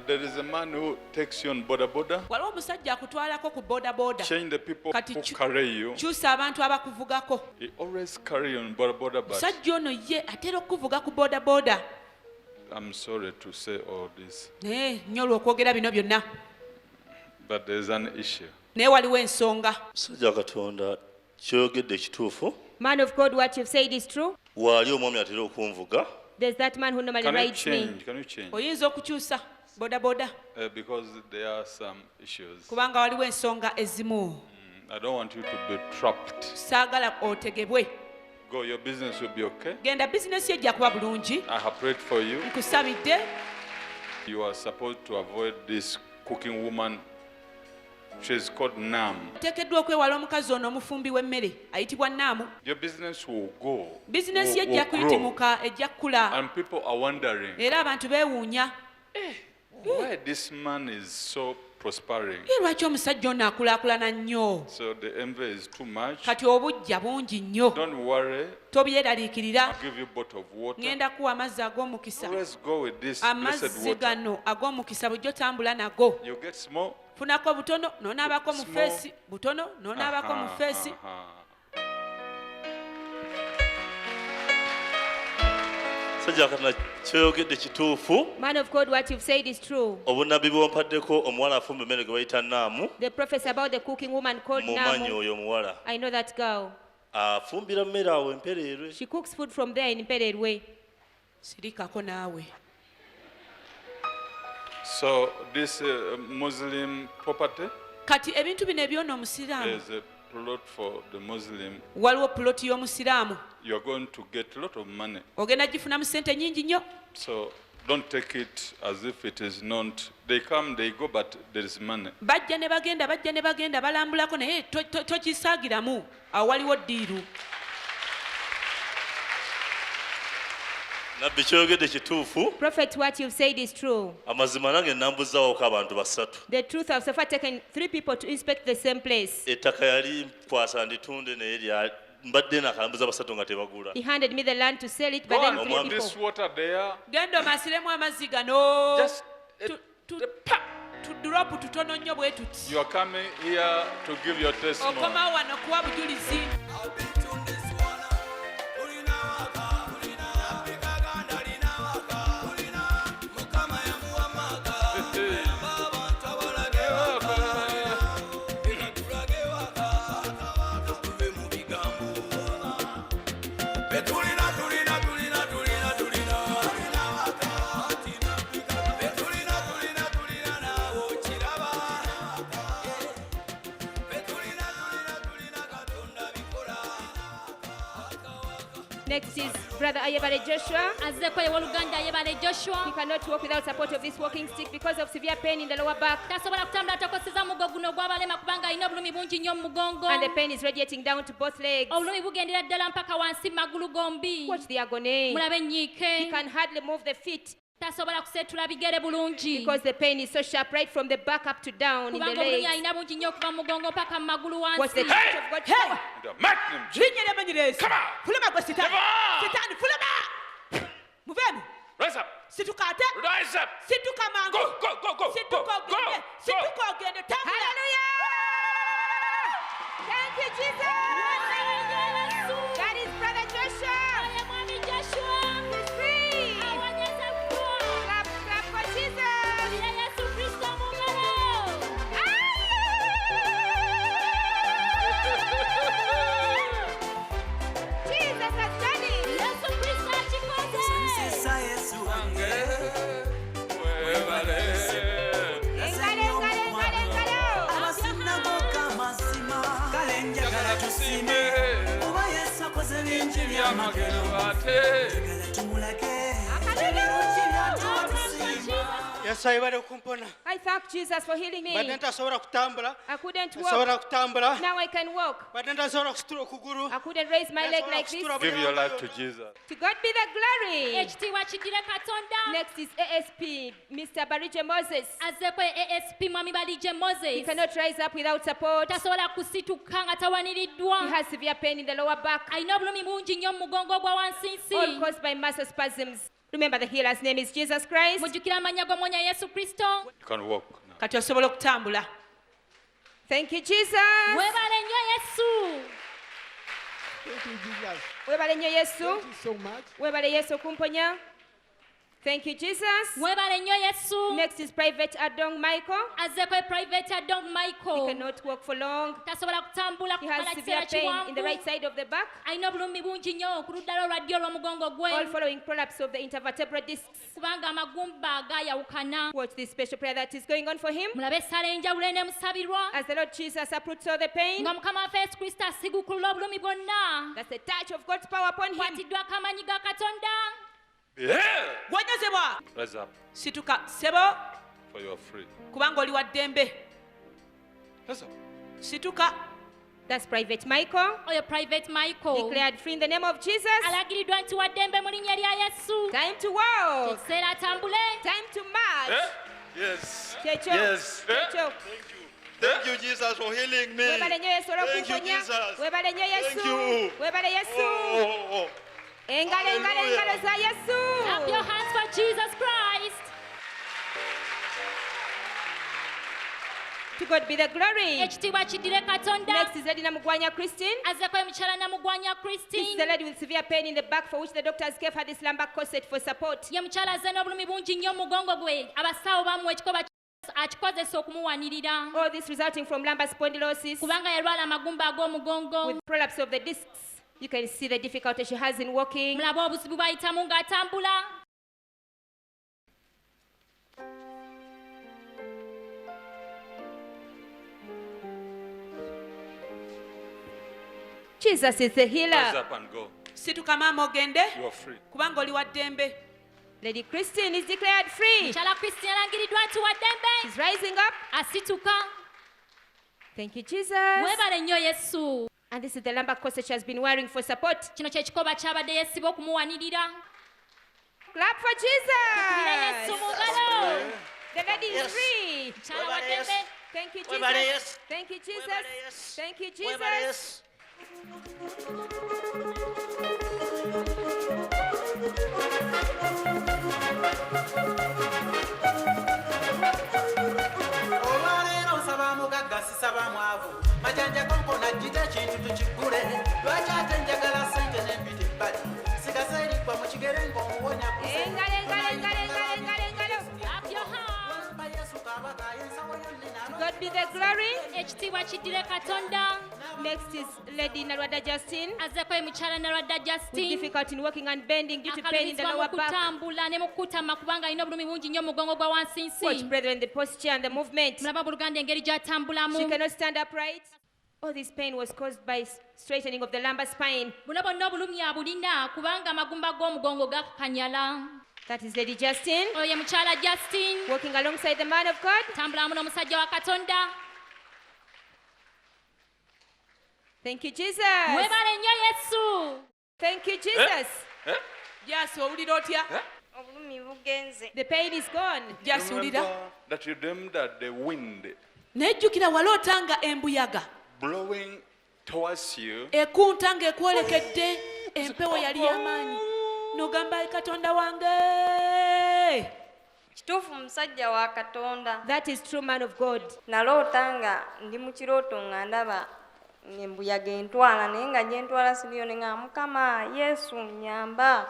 Speaker 1: There is a man who takes you on boda.
Speaker 3: waliwo omusajja akutwalako ku boodabooda.
Speaker 1: Change the people
Speaker 3: Kati
Speaker 1: who carry you.
Speaker 3: kyusa abantu abakuvugako.
Speaker 1: He always carry you on boda, but
Speaker 3: musajja ono ye atera okuvuga ku boodabooda.
Speaker 1: I'm sorry to say all this.
Speaker 3: naye nnyo olw'okwogera bino byonna
Speaker 1: But there is an issue.
Speaker 3: naye waliwo ensonga.
Speaker 7: musajja wa katonda kyoyogedde kituufu
Speaker 4: Man of God, what you've said is true.
Speaker 7: waali omwami atera okunvuga
Speaker 4: There's that man who normally
Speaker 1: Can you
Speaker 4: rides me.
Speaker 1: change? Can you change?
Speaker 3: oyinza okukyusa boodabooda
Speaker 1: Because there are some issues.
Speaker 3: kubanga waliwo ensonga ezimu.
Speaker 1: I don't want you to be trapped.
Speaker 3: saagala otegebwe.
Speaker 1: Go, your business will be okay.
Speaker 3: genda bizinesi ejja kuba bulungi.
Speaker 1: I have prayed for you.
Speaker 3: nkusabidde.
Speaker 1: You are supposed to avoid this cooking woman. She's called Nam.
Speaker 3: oteekeddwa okwewala omukazi ono omufumbi w'emmere ayitibwa naamu.
Speaker 1: Your business will go.
Speaker 3: bizinesi ye
Speaker 1: will
Speaker 3: ejja
Speaker 1: grow.
Speaker 3: kuyitimuka ejja kukula
Speaker 1: And people are wondering
Speaker 3: era abantu beewuunya
Speaker 1: why this man is so prospering.
Speaker 3: ye lwaki omusajja ono akulaakulana nnyo.
Speaker 1: So the envy is too much.
Speaker 3: kati obujja bungi nnyo.
Speaker 1: Don't worry.
Speaker 3: tobyeraliikirira.
Speaker 1: I'll give you a bottle of water.
Speaker 3: ŋŋenda kuwa amazzi ag'omukisa.
Speaker 1: Let's go with this blessed
Speaker 3: amazzi
Speaker 1: water.
Speaker 3: gano ag'omukisa bujja otambula nago.
Speaker 1: You get small.
Speaker 3: funako butono n'onaabako mu
Speaker 1: Small.
Speaker 3: feesi butono n'onaabako mu feesi.
Speaker 7: musajja wa katonda kyoyogedde kituufu
Speaker 4: Man of God, what you've said is true.
Speaker 7: obunabbi bwompaddeko omuwala afumba emmere gwe bayita naamu
Speaker 4: The prophecy about the cooking woman called
Speaker 7: mumanyi
Speaker 4: Namu.
Speaker 7: oyo omuwala
Speaker 4: I know that girl.
Speaker 7: afumbira mmere awo empereerwe
Speaker 4: She cooks food from there in Pererwe.
Speaker 3: sirikako naawe.
Speaker 1: So this Muslim property
Speaker 3: kati ebintu bino ebyona omusiraamu
Speaker 1: is a plot for the Muslim.
Speaker 3: waliwo puloti y'omusiraamu
Speaker 1: You are going to get a lot of money.
Speaker 3: ogenda gifunamu ssente nnyingi nnyo.
Speaker 1: So don't take it as if it is not. They come, they go, but there is money.
Speaker 3: bajja ne bagenda balambulako naye tokisaagiramu awo waliwo ddiiru.
Speaker 7: nabbi kyoyogedde kituufu
Speaker 4: Prophet, what you've said is true.
Speaker 7: amazima nange nambuzaawoko abantu basatu
Speaker 4: The truth, I've so far taken 3 people to inspect the same place.
Speaker 7: ettaka yali nkwasa nditunde naye mbadde nakalambuza basatu nga tebagula
Speaker 4: He handed me the land to sell it,
Speaker 1: Go
Speaker 4: but then
Speaker 1: on,
Speaker 4: 3
Speaker 1: put this
Speaker 4: people.
Speaker 1: water there.
Speaker 3: genda omaasiremu amazzi gano.
Speaker 1: Just
Speaker 3: tuduropu tutono nnyo bwe tuti.
Speaker 1: you are coming here to give your testimony.
Speaker 3: okomawo wano kuwa bujulizi.
Speaker 4: Next is Brother Ayebare Joshua.
Speaker 5: azzeko ewooluganda yebale
Speaker 4: He
Speaker 5: joshua
Speaker 4: cannot walk without support of this walking stick because of severe pain in the lower back.
Speaker 5: tasobola kutambula takoseza mugo guno gw'abalema kubanga alina obulumi bungi nnyo mu mugongo
Speaker 4: And the pain is radiating down to both legs.
Speaker 5: obulumi bugendera ddala mpaka wansi mu magulu gombi
Speaker 4: Watch the agony.
Speaker 5: mulabe
Speaker 4: He
Speaker 5: ennyiike
Speaker 4: can hardly move the feet
Speaker 5: tasobola kuseetula bigere bulungi
Speaker 4: because the pain is so sharp right from the back up to down in the
Speaker 5: kubanga obulumi
Speaker 4: legs.
Speaker 5: alina bungi nnyo okuva mu mugongo mpaka mu magulu
Speaker 4: Watch the
Speaker 5: wansi
Speaker 4: touch of God's power.
Speaker 1: In the mighty name of Jesus.
Speaker 3: linnya ly'emanyira
Speaker 1: Come on.
Speaker 3: fuluma gwe sitaani
Speaker 1: Come on.
Speaker 3: sitaani fuluma muveemu
Speaker 1: Rise up.
Speaker 3: situka ate
Speaker 1: Rise up.
Speaker 3: situka mangu
Speaker 1: Go.
Speaker 3: situka ogende situka ogende tambula
Speaker 4: Hallelujah! Thank you, Jesus! That is Brother Joshua.
Speaker 5: Oyo mwami joshua
Speaker 4: He's free.
Speaker 5: awonyezebbwa
Speaker 4: Clap, clap for Jesus.
Speaker 5: ya yesu kristo mu ngalo
Speaker 4: Jesus has done it.
Speaker 5: yesu kristo akikoze
Speaker 4: Engalo, engalo.
Speaker 8: abasinagoka mazima kale njagala tusiime kuba yesu akoze bingi byamagero njagala tumulage ekiro kinatuwa tusiima
Speaker 6: yesu ayibale kumpona
Speaker 4: I thank Jesus for healing
Speaker 6: badde
Speaker 4: me.
Speaker 6: ntasobola kutambula
Speaker 4: I couldn't walk.
Speaker 6: nsobola kutambula
Speaker 4: Now I can walk.
Speaker 6: badde ntasobola kusitula okugulu
Speaker 4: I couldn't raise my leg like this.
Speaker 1: Give your life to Jesus.
Speaker 4: To God be the glory.
Speaker 5: ekitiibwa kigire katonda
Speaker 4: Next is ASP, Mr. Barije Moses.
Speaker 5: azzeeko asp mwami balije
Speaker 4: He
Speaker 5: moses
Speaker 4: cannot rise up without support.
Speaker 5: tasobola kusituka nga tawaniriddwa
Speaker 4: He has severe pain in the lower back,
Speaker 5: alina obulumi bungi nnyo mu mugongo ogwa wansinsi
Speaker 4: all caused by muscle spasms. Remember, the healer's name is Jesus Christ.
Speaker 5: mujjukira amannya g'omwonya yesu kristo
Speaker 1: You can walk now.
Speaker 3: kati osobola okutambula
Speaker 4: Thank you, Jesus.
Speaker 5: webale nnyo yesu
Speaker 4: Webale nnyo Yesu.
Speaker 6: Thank you so much.
Speaker 4: Webale Yesu okumponya. Thank you, Jesus.
Speaker 5: webale nnyo yesu
Speaker 4: Next is Private Adong Michael.
Speaker 5: azzeeko private adong
Speaker 4: He
Speaker 5: michael
Speaker 4: cannot walk for long.
Speaker 5: tasobola kutambula
Speaker 4: He has
Speaker 5: kumala
Speaker 4: severe
Speaker 5: kiseera
Speaker 4: pain in the
Speaker 5: kiwanvu
Speaker 4: right side of the back.
Speaker 5: alina obulumi bungi nnyo ku ludda lwe olwa ddyo olw'omugongo gwe
Speaker 4: All following prolapse of the intervertebral discs.
Speaker 5: kubanga amagumba gaayawukana
Speaker 4: Watch this special prayer that is going on for him.
Speaker 5: mulabe essaala enjawulo eneemusabirwa
Speaker 4: As the Lord Jesus uproots all the pain,
Speaker 5: nga mukama waffe yesu kristo asigukulula obulumi bwonna
Speaker 4: that's the touch of God's power upon him.
Speaker 5: kwatiddwako amaanyi ga katonda
Speaker 1: Yeah.
Speaker 3: wonyezebwa
Speaker 1: Rise up
Speaker 3: situka sebo
Speaker 1: for your free.
Speaker 3: kubanga oli wa ddembe
Speaker 1: Rise up.
Speaker 3: situka
Speaker 4: That's Private Michael.
Speaker 5: oyo private michael
Speaker 4: Declared free in the name of Jesus.
Speaker 5: alagiriddwa nti waddembe mu linnya lya yesu
Speaker 4: Time to walk.
Speaker 5: ekiseera atambule
Speaker 4: Time to march.
Speaker 1: Yes.
Speaker 4: Checho.
Speaker 7: Yes.
Speaker 4: Checho.
Speaker 7: Thank you, Jesus, for healing me.
Speaker 4: Webale nnyo Yesu
Speaker 7: Thank you,
Speaker 4: olw'okumponya.
Speaker 7: Jesus.
Speaker 4: Webale nnyo Yesu.
Speaker 7: Thank you.
Speaker 4: Webale Yesu.
Speaker 7: Oh.
Speaker 4: Engalo, engalo,
Speaker 7: Hallelujah.
Speaker 4: engalo za Yesu.
Speaker 5: clap your hands for jesus christ
Speaker 4: To God be the glory.
Speaker 5: ekitiibwa kiddire katonda
Speaker 4: Next is Lady Namugwanya Christine.
Speaker 5: azzeeko emikyala namugwanya
Speaker 4: This is
Speaker 5: christine
Speaker 4: the lady with severe pain in the back for which the doctors gave her this lumbar corset for support.
Speaker 5: ye mukyala azze n'obulumi bungi nnyo mu mugongo gwe abasawo bamuwa ekikoba akikozesa okumuwanirira
Speaker 4: All this resulting from lumbar spondylosis
Speaker 5: kubanga yalwala amagumba ag'omugongo
Speaker 4: with prolapse of the discs. You can see the difficulty she has in walking.
Speaker 5: mulaba obuzibu bw'ayitamu ng'atambula
Speaker 4: Jesus is the
Speaker 1: Rise
Speaker 4: healer.
Speaker 1: up and go.
Speaker 3: situka maama ogende
Speaker 1: You are free.
Speaker 3: kubanga oli wa ddembe
Speaker 4: Lady Christine is declared free.
Speaker 5: mukyala christine alangiriddwa nti waddembe
Speaker 4: She's rising up.
Speaker 5: asituka
Speaker 4: Thank you, Jesus.
Speaker 5: webale nnyo yesu
Speaker 4: And this is the lumbar corset she has been wearing for support.
Speaker 5: kino kyekikoba kyabadde yeesiba okumuwanirira
Speaker 4: Clap for
Speaker 5: kubira yesu
Speaker 4: Jesus.
Speaker 5: mu ngalo
Speaker 4: The lady is
Speaker 7: Yes.
Speaker 4: free.
Speaker 5: mukyala
Speaker 7: Webale
Speaker 5: waddembe
Speaker 7: yesu.
Speaker 4: Thank you,
Speaker 7: Webale
Speaker 4: Jesus.
Speaker 7: Yesu.
Speaker 4: Thank you, Jesus.
Speaker 7: Webale Yesu.
Speaker 4: Thank you,
Speaker 7: Webale
Speaker 4: Jesus.
Speaker 7: Yesu.
Speaker 8: olwaleero nsaba mugagga sisaba mwavu majanja konko najjita ekintu tukigule lwaki ate njagala sente nempita ebbali sigasa erikwa mu kigere ng'omuwonya
Speaker 4: Engalo, engalo, engalo, engalo, engalo, engalo.
Speaker 5: clap your hands
Speaker 8: ba yesu kabaka ensawo yonnena
Speaker 4: God be the glory.
Speaker 5: ekitiibwa kiddire katonda
Speaker 4: Next is Lady Narwada Justine.
Speaker 5: azzeeko ye mukyala nalwadda
Speaker 4: With
Speaker 5: justin
Speaker 4: difficulty in walking and bending due to pain in the
Speaker 5: akalumizibwa
Speaker 4: lower
Speaker 5: mu
Speaker 4: back.
Speaker 5: kutambula ne mu kutama kubanga alina obulumi bungi nnyo mu mugongo gwa
Speaker 4: Watch,
Speaker 5: wansinsi
Speaker 4: brethren, the posture and the movement.
Speaker 5: mulaba buluganda engeri
Speaker 4: She
Speaker 5: gy'atambulamu
Speaker 4: cannot stand upright. All this pain was caused by straightening of the lumbar spine.
Speaker 5: buno bonna obulumi abulina kubanga amagumba g'omugongo gakanyala.
Speaker 4: That is Lady Justine,
Speaker 5: Oyo ye mukyala Justin.
Speaker 4: walking alongside the man of God.
Speaker 5: Tambula muno omusajja wa Katonda.
Speaker 4: Thank you, Jesus.
Speaker 5: Mwebale nnyo Yesu.
Speaker 4: Thank you, Jesus.
Speaker 3: Jasi owulira otya?
Speaker 9: obulumi bugenze.
Speaker 4: The pain is gone.
Speaker 3: Jasi wulira?
Speaker 1: Remember that you dreamed that the wind
Speaker 3: Nejjukira waloota nga embuyaga
Speaker 1: blowing towards you
Speaker 3: ekunta ng'ekwolekedde, empewo yali y'amaanyi. N'ogamba Katonda wange.
Speaker 9: Kituufu musajja wa Katonda.
Speaker 4: That is true, man of God.
Speaker 9: Naloota nga ndi mu kirooto nga ndaba embuyaga entwala naye nga gyentwala siriyo ne nga Mukama Yesu nyamba.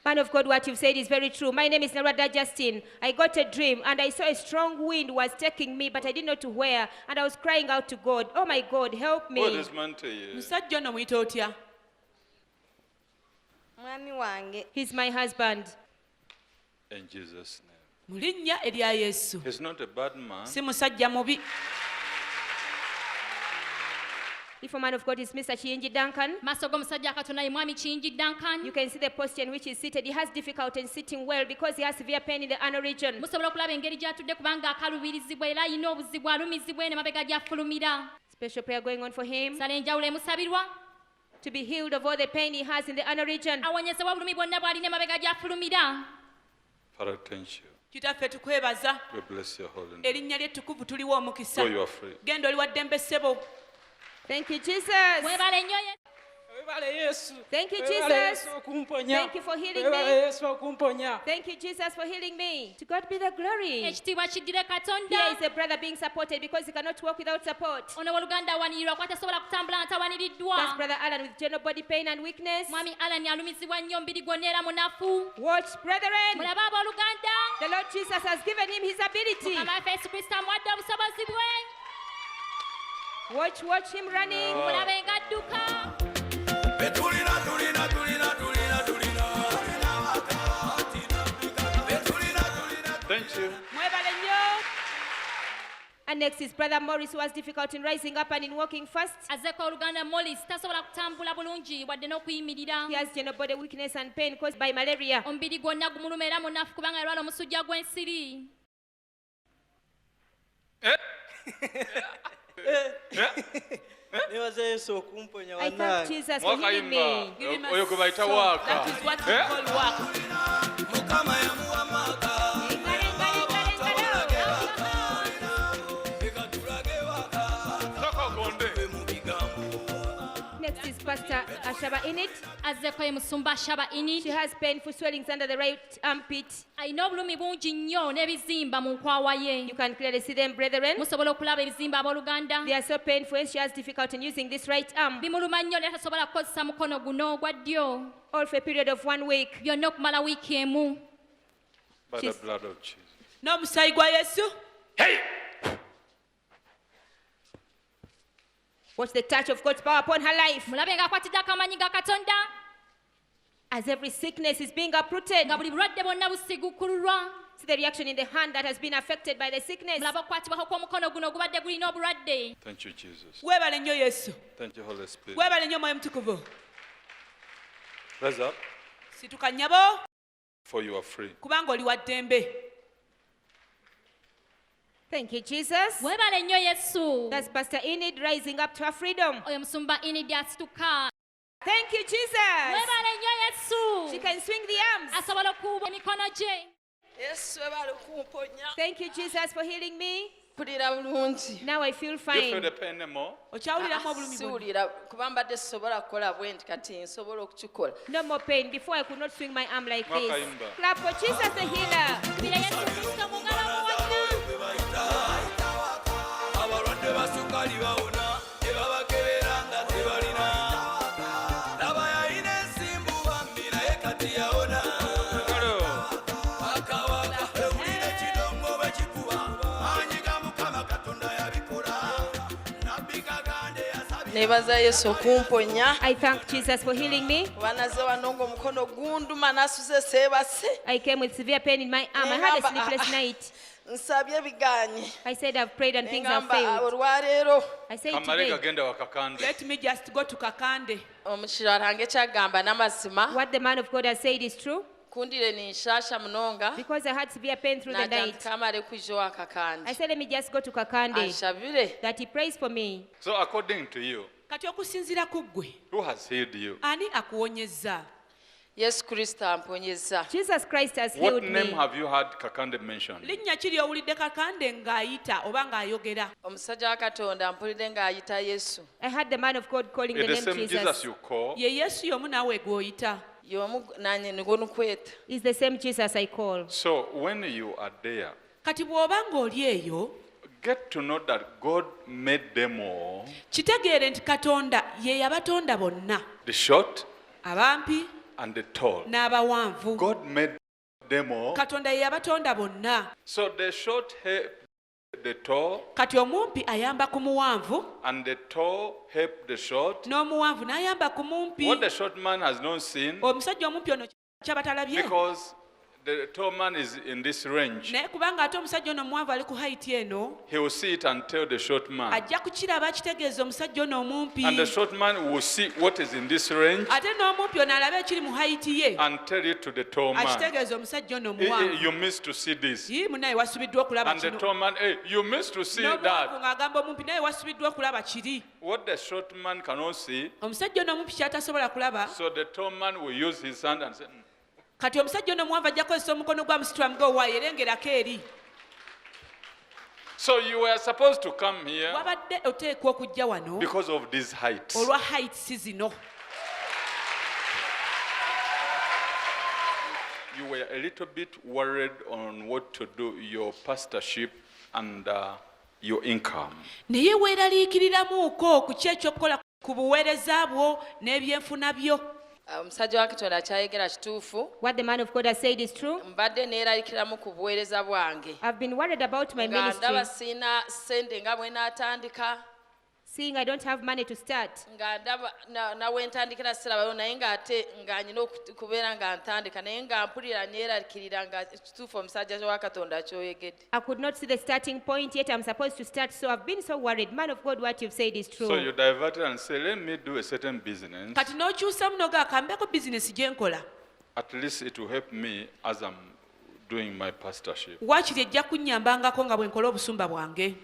Speaker 4: Man of God, what you've said is very true. My name is Narada Justine. I got a dream and I saw a strong wind was taking me, but I didn't know to where. And I was crying out to God, oh my God, help
Speaker 1: what
Speaker 4: me.
Speaker 1: is man to you?
Speaker 3: Musajja ono muyita otya?
Speaker 9: Mwami wange.
Speaker 4: He's my husband.
Speaker 1: In Jesus' name.
Speaker 3: Mu linnya erya Yesu.
Speaker 1: He's not a bad man.
Speaker 3: Si musajja mubi.
Speaker 4: If a man of God is Mr. Chiinji Duncan,
Speaker 5: Maaso g'omusajja wa Katonda ye mwami Kiyingi Duncan.
Speaker 4: you can see the posture in which he's seated. He has difficulty in sitting well because he has severe pain in the anal region.
Speaker 5: Musobola okulaba engeri gy'atudde kubanga akalubirizibwa era alina obuzibu alumizibwa ene mabega gy'afulumira.
Speaker 4: Special prayer going on for him
Speaker 5: Sala enjawulo emusabirwa
Speaker 4: to be healed of all the pain he has in the anal region.
Speaker 5: awonyezebwa obulumi bwonna bw'alina emabega gy'afulumira.
Speaker 1: Father, thank you.
Speaker 3: Kitaffe tukwebaza.
Speaker 1: We bless your holy name.
Speaker 3: Erinnya ly'ettukuvu tuliwo omukisa.
Speaker 1: Go, you are free.
Speaker 3: Genda oli wa ddembe ssebo.
Speaker 4: Thank you, Jesus.
Speaker 5: Mwebale nnyo Yesu.
Speaker 6: Webale Yesu.
Speaker 4: Thank you,
Speaker 6: Webale
Speaker 4: Jesus.
Speaker 6: Yesu okumponya.
Speaker 4: Thank you for healing
Speaker 6: Webale
Speaker 4: me.
Speaker 6: Yesu okumponya.
Speaker 4: Thank you, Jesus, for healing me. To God be the glory.
Speaker 5: Ekitiibwa kiddire Katonda.
Speaker 4: Here is a brother being supported because he cannot walk without support.
Speaker 5: Ono waluganda awanirirwa kuba tasobola kutambula nga
Speaker 4: That's
Speaker 5: tawaniridwa.
Speaker 4: Brother Alan with general body pain and weakness.
Speaker 5: Mwami Alan alumizibwa nnyo mbiri gwonna era munafu.
Speaker 4: Watch, brethren.
Speaker 5: Mulabe abooluganda.
Speaker 4: The Lord Jesus has given him his ability.
Speaker 5: Mukama waffe Yesu Kristo amuwadde obusobozi bwe.
Speaker 4: Watch him running.
Speaker 5: Mulabe ng'adduka.
Speaker 1: Thank you.
Speaker 4: Mwebale nnyo. And next is Brother Morris, who has difficulty in rising up and in walking fast.
Speaker 5: Azzeko oluganda Morris tasobola kutambula bulungi wadde n'okuyimirira.
Speaker 4: He has general body weakness and pain caused by malaria.
Speaker 5: Omubiri gwonna gumuluma era munafu kubanga yalwala omusujja gw'ensiri.
Speaker 6: Nebaza Yesu okumponya
Speaker 4: I thank
Speaker 6: wannange.
Speaker 4: Jesus for healing me.
Speaker 1: Mwakayimba.
Speaker 3: Give him a
Speaker 1: Oyo gwe bayita
Speaker 3: song.
Speaker 1: waaka.
Speaker 3: That is what we call work.
Speaker 1: Soko gonde.
Speaker 4: Next is Pastor Ashaba Init.
Speaker 5: Azzeko ye musumba Shaba Inid.
Speaker 4: She has painful swellings under the right armpit.
Speaker 5: Alina obulumi bungi nnyo n'ebizimba mu nkwawa ye.
Speaker 4: You can clearly see them, brethren.
Speaker 5: Musobola okulaba ebizimba abooluganda.
Speaker 4: They are so painful and she has difficulty in using this right arm.
Speaker 5: Bimuluma nnyo era tasobola kukozesa mukono guno ogwa ddyo.
Speaker 4: All for a period of 1 week.
Speaker 5: Byonna okumala wiiki emu.
Speaker 1: By the
Speaker 4: She's-
Speaker 1: blood of Jesus.
Speaker 3: N'omusaayi gwa Yesu.
Speaker 4: Watch the touch of God's power upon her life.
Speaker 5: Mulabe ng'akwatidde akamanyi ga Katonda.
Speaker 4: As every sickness is being uprooted.
Speaker 5: Nga buli bulwadde bwonna busigukululwa.
Speaker 4: See the reaction in the hand that has been affected by the sickness.
Speaker 5: Mulabe okukwatibwako kw'omukono guno ogubadde gulina obulwadde.
Speaker 1: Thank you, Jesus.
Speaker 3: Weebale nnyo Yesu.
Speaker 1: Thank you, Holy Spirit.
Speaker 3: Weebale nnyo Mwoyo Mutukuvu.
Speaker 1: Rise up,
Speaker 3: Situka nnyabo
Speaker 1: for you are free.
Speaker 3: kubanga oli wa ddembe.
Speaker 4: Thank you, Jesus.
Speaker 5: Weebale nnyo Yesu.
Speaker 4: That's Pastor Enid rising up to her freedom.
Speaker 5: Oyo musumba Inidi asituka.
Speaker 4: Thank you, Jesus.
Speaker 5: Weebale nnyo
Speaker 4: She
Speaker 5: Yesu.
Speaker 4: can swing the arms.
Speaker 5: Asobola okukuba emikono gye.
Speaker 10: Yesu webale kumponya.
Speaker 4: Thank you, Jesus, for healing me.
Speaker 10: Mpulira bulungi.
Speaker 4: Now I feel
Speaker 1: You feel
Speaker 4: fine.
Speaker 1: the pain anymore?
Speaker 3: Okyawuliramu obulumi bwonna.
Speaker 10: Siwulira kuba mbadde sisobola kukola bwe nti kati nsobola okukikola.
Speaker 4: No more pain. Before I could not swing my arm like this.
Speaker 1: Mwakayimba.
Speaker 4: Clap for Jesus the healer.
Speaker 5: Kubira Yesu Kristo mu ngalo muwonna.
Speaker 8: abalwadde basukali bawona tebabakebera nga tebalina laba yalina ensimbu bambi naye kati yawona akawaka ewulira kidongo bakikuba anyiga mukama katonda yabikola nabbi kagande yasabye
Speaker 10: Nebaza Yesu okumponya.
Speaker 4: I thank Jesus for healing me.
Speaker 10: Banaze wano ng'omukono gunduma n'asuze seebase.
Speaker 4: I came with severe pain in my arm. I had a sleepless night.
Speaker 10: nsabye biganye
Speaker 4: I said I've prayed and things have
Speaker 10: ngamba
Speaker 4: failed.
Speaker 10: olwaleero
Speaker 4: I said
Speaker 1: kamale
Speaker 4: today,
Speaker 1: kagenda wakakande.
Speaker 3: Let me just go to Kakande.
Speaker 10: omukirwalange kyagamba n'amazima
Speaker 4: what the man of God has said is true,
Speaker 10: kundire ninshasha munonga
Speaker 4: because I had severe pain through the night.
Speaker 10: natandika amale kwijo
Speaker 4: I
Speaker 10: wakakandi
Speaker 4: said, let me just go to Kakande,
Speaker 10: anshabire
Speaker 4: that he prays for me.
Speaker 1: So according to you,
Speaker 3: Kati okusinziira ku ggwe,
Speaker 1: who has healed you?
Speaker 3: ani akuwonyezza?
Speaker 10: yesu kristo amponyeza
Speaker 4: Jesus Christ has
Speaker 1: What
Speaker 4: healed
Speaker 1: name
Speaker 4: me.
Speaker 1: have you had Kakande mentioned?
Speaker 3: Linnya ki ly'owulidde Kakande ng'ayita oba ng'ayogera?
Speaker 10: omusajja wa katonda mpulidde ng'ayita yesu
Speaker 4: I heard the man of God calling the
Speaker 1: It's the
Speaker 4: name
Speaker 1: same Jesus
Speaker 4: Jesus.
Speaker 1: you call.
Speaker 3: Ye Yesu y'omu naawe gw'oyita.
Speaker 10: y'omu nanye nigo nukweta
Speaker 4: It's the same Jesus I call.
Speaker 1: So when you are there,
Speaker 3: Kati bw'oba ng'oli eyo,
Speaker 1: get to know that God made them all,
Speaker 3: kitegeere nti Katonda ye yabatonda bonna,
Speaker 1: the short
Speaker 3: abampi
Speaker 1: and the tall.
Speaker 3: n'abawanvu.
Speaker 1: God made them all.
Speaker 3: Katonda ye yabatonda bonna.
Speaker 1: So the short help the tall,
Speaker 3: Kati omumpi ayamba ku muwanvu,
Speaker 1: and the tall help the short.
Speaker 3: n'omuwanvu n'ayamba ku mumpi.
Speaker 1: What the short man has not seen,
Speaker 3: Omusajja omumpi ono kyabatalabye.
Speaker 1: because the tall man is in this range,
Speaker 3: Naye kubanga ate omusajja ono omuwanvu ali ku height eno,
Speaker 1: he will see it and tell the short man.
Speaker 3: ajja kukiraba akitegeeza omusajja ono omumpi.
Speaker 1: And the short man will see what is in this range
Speaker 3: Ate n'omumpi ono alabe ekiri mu height ye,
Speaker 1: and tell it to the tall man.
Speaker 3: akitegeeza omusajja ono
Speaker 1: Hey,
Speaker 3: omuwanvu.
Speaker 1: you missed to see this.
Speaker 3: Yii munnaye wasubiddwa okulaba
Speaker 1: And the
Speaker 3: kino.
Speaker 1: tall man, hey, you missed to see
Speaker 3: N'omuwanvu
Speaker 1: that.
Speaker 3: ng'agamba omumpi naye wasubiddwa okulaba kiri.
Speaker 1: What the short man cannot see,
Speaker 3: Omusajja ono omumpi kyatasobola kulaba.
Speaker 1: so the tall man will use his hand and say,
Speaker 3: Kati omusajja ono omuwanvu ajja kukozesa omukono gwa musitulamu gw'owaayo erengerako eri.
Speaker 1: so you were supposed to come here
Speaker 3: Wabadde oteekwa okujja wano
Speaker 1: because of these heights.
Speaker 3: olwa heights zino.
Speaker 1: You were a little bit worried on what to do, your pastorship and your income.
Speaker 3: Naye weeraliikiriramuuko ku ki ekyokukola ku buweereza bwo n'ebyenfuna byo.
Speaker 10: omusajja wa katonda akyayogera kituufu
Speaker 4: What the man of God has said is true.
Speaker 10: mbadde neeraliikiramu ku buweereza bwange
Speaker 4: I've been worried about my
Speaker 10: nga ndaba
Speaker 4: ministry,
Speaker 10: siina ssente nga bwe naatandika
Speaker 4: seeing I don't have money to start.
Speaker 10: nga ndaba nawe ntandikira sirabayo naye ng'ate nga nyina okubeera nga ntandika naye nga mpulira neeraliikirira nga kituufu omusajja wa katonda kyoyegedde
Speaker 4: I could not see the starting point yet. I'm supposed to start, so I've been so worried. Man of God, what you've said is true.
Speaker 1: So you diverted and say, let me do a certain business.
Speaker 3: Kati n'okyusa muno gakambeko bizinesi gye nkola.
Speaker 1: At least it will help me as I'm doing my pastorship.
Speaker 3: Waakiri ejja kunnyambangako nga bwe nkola obusumba bwange.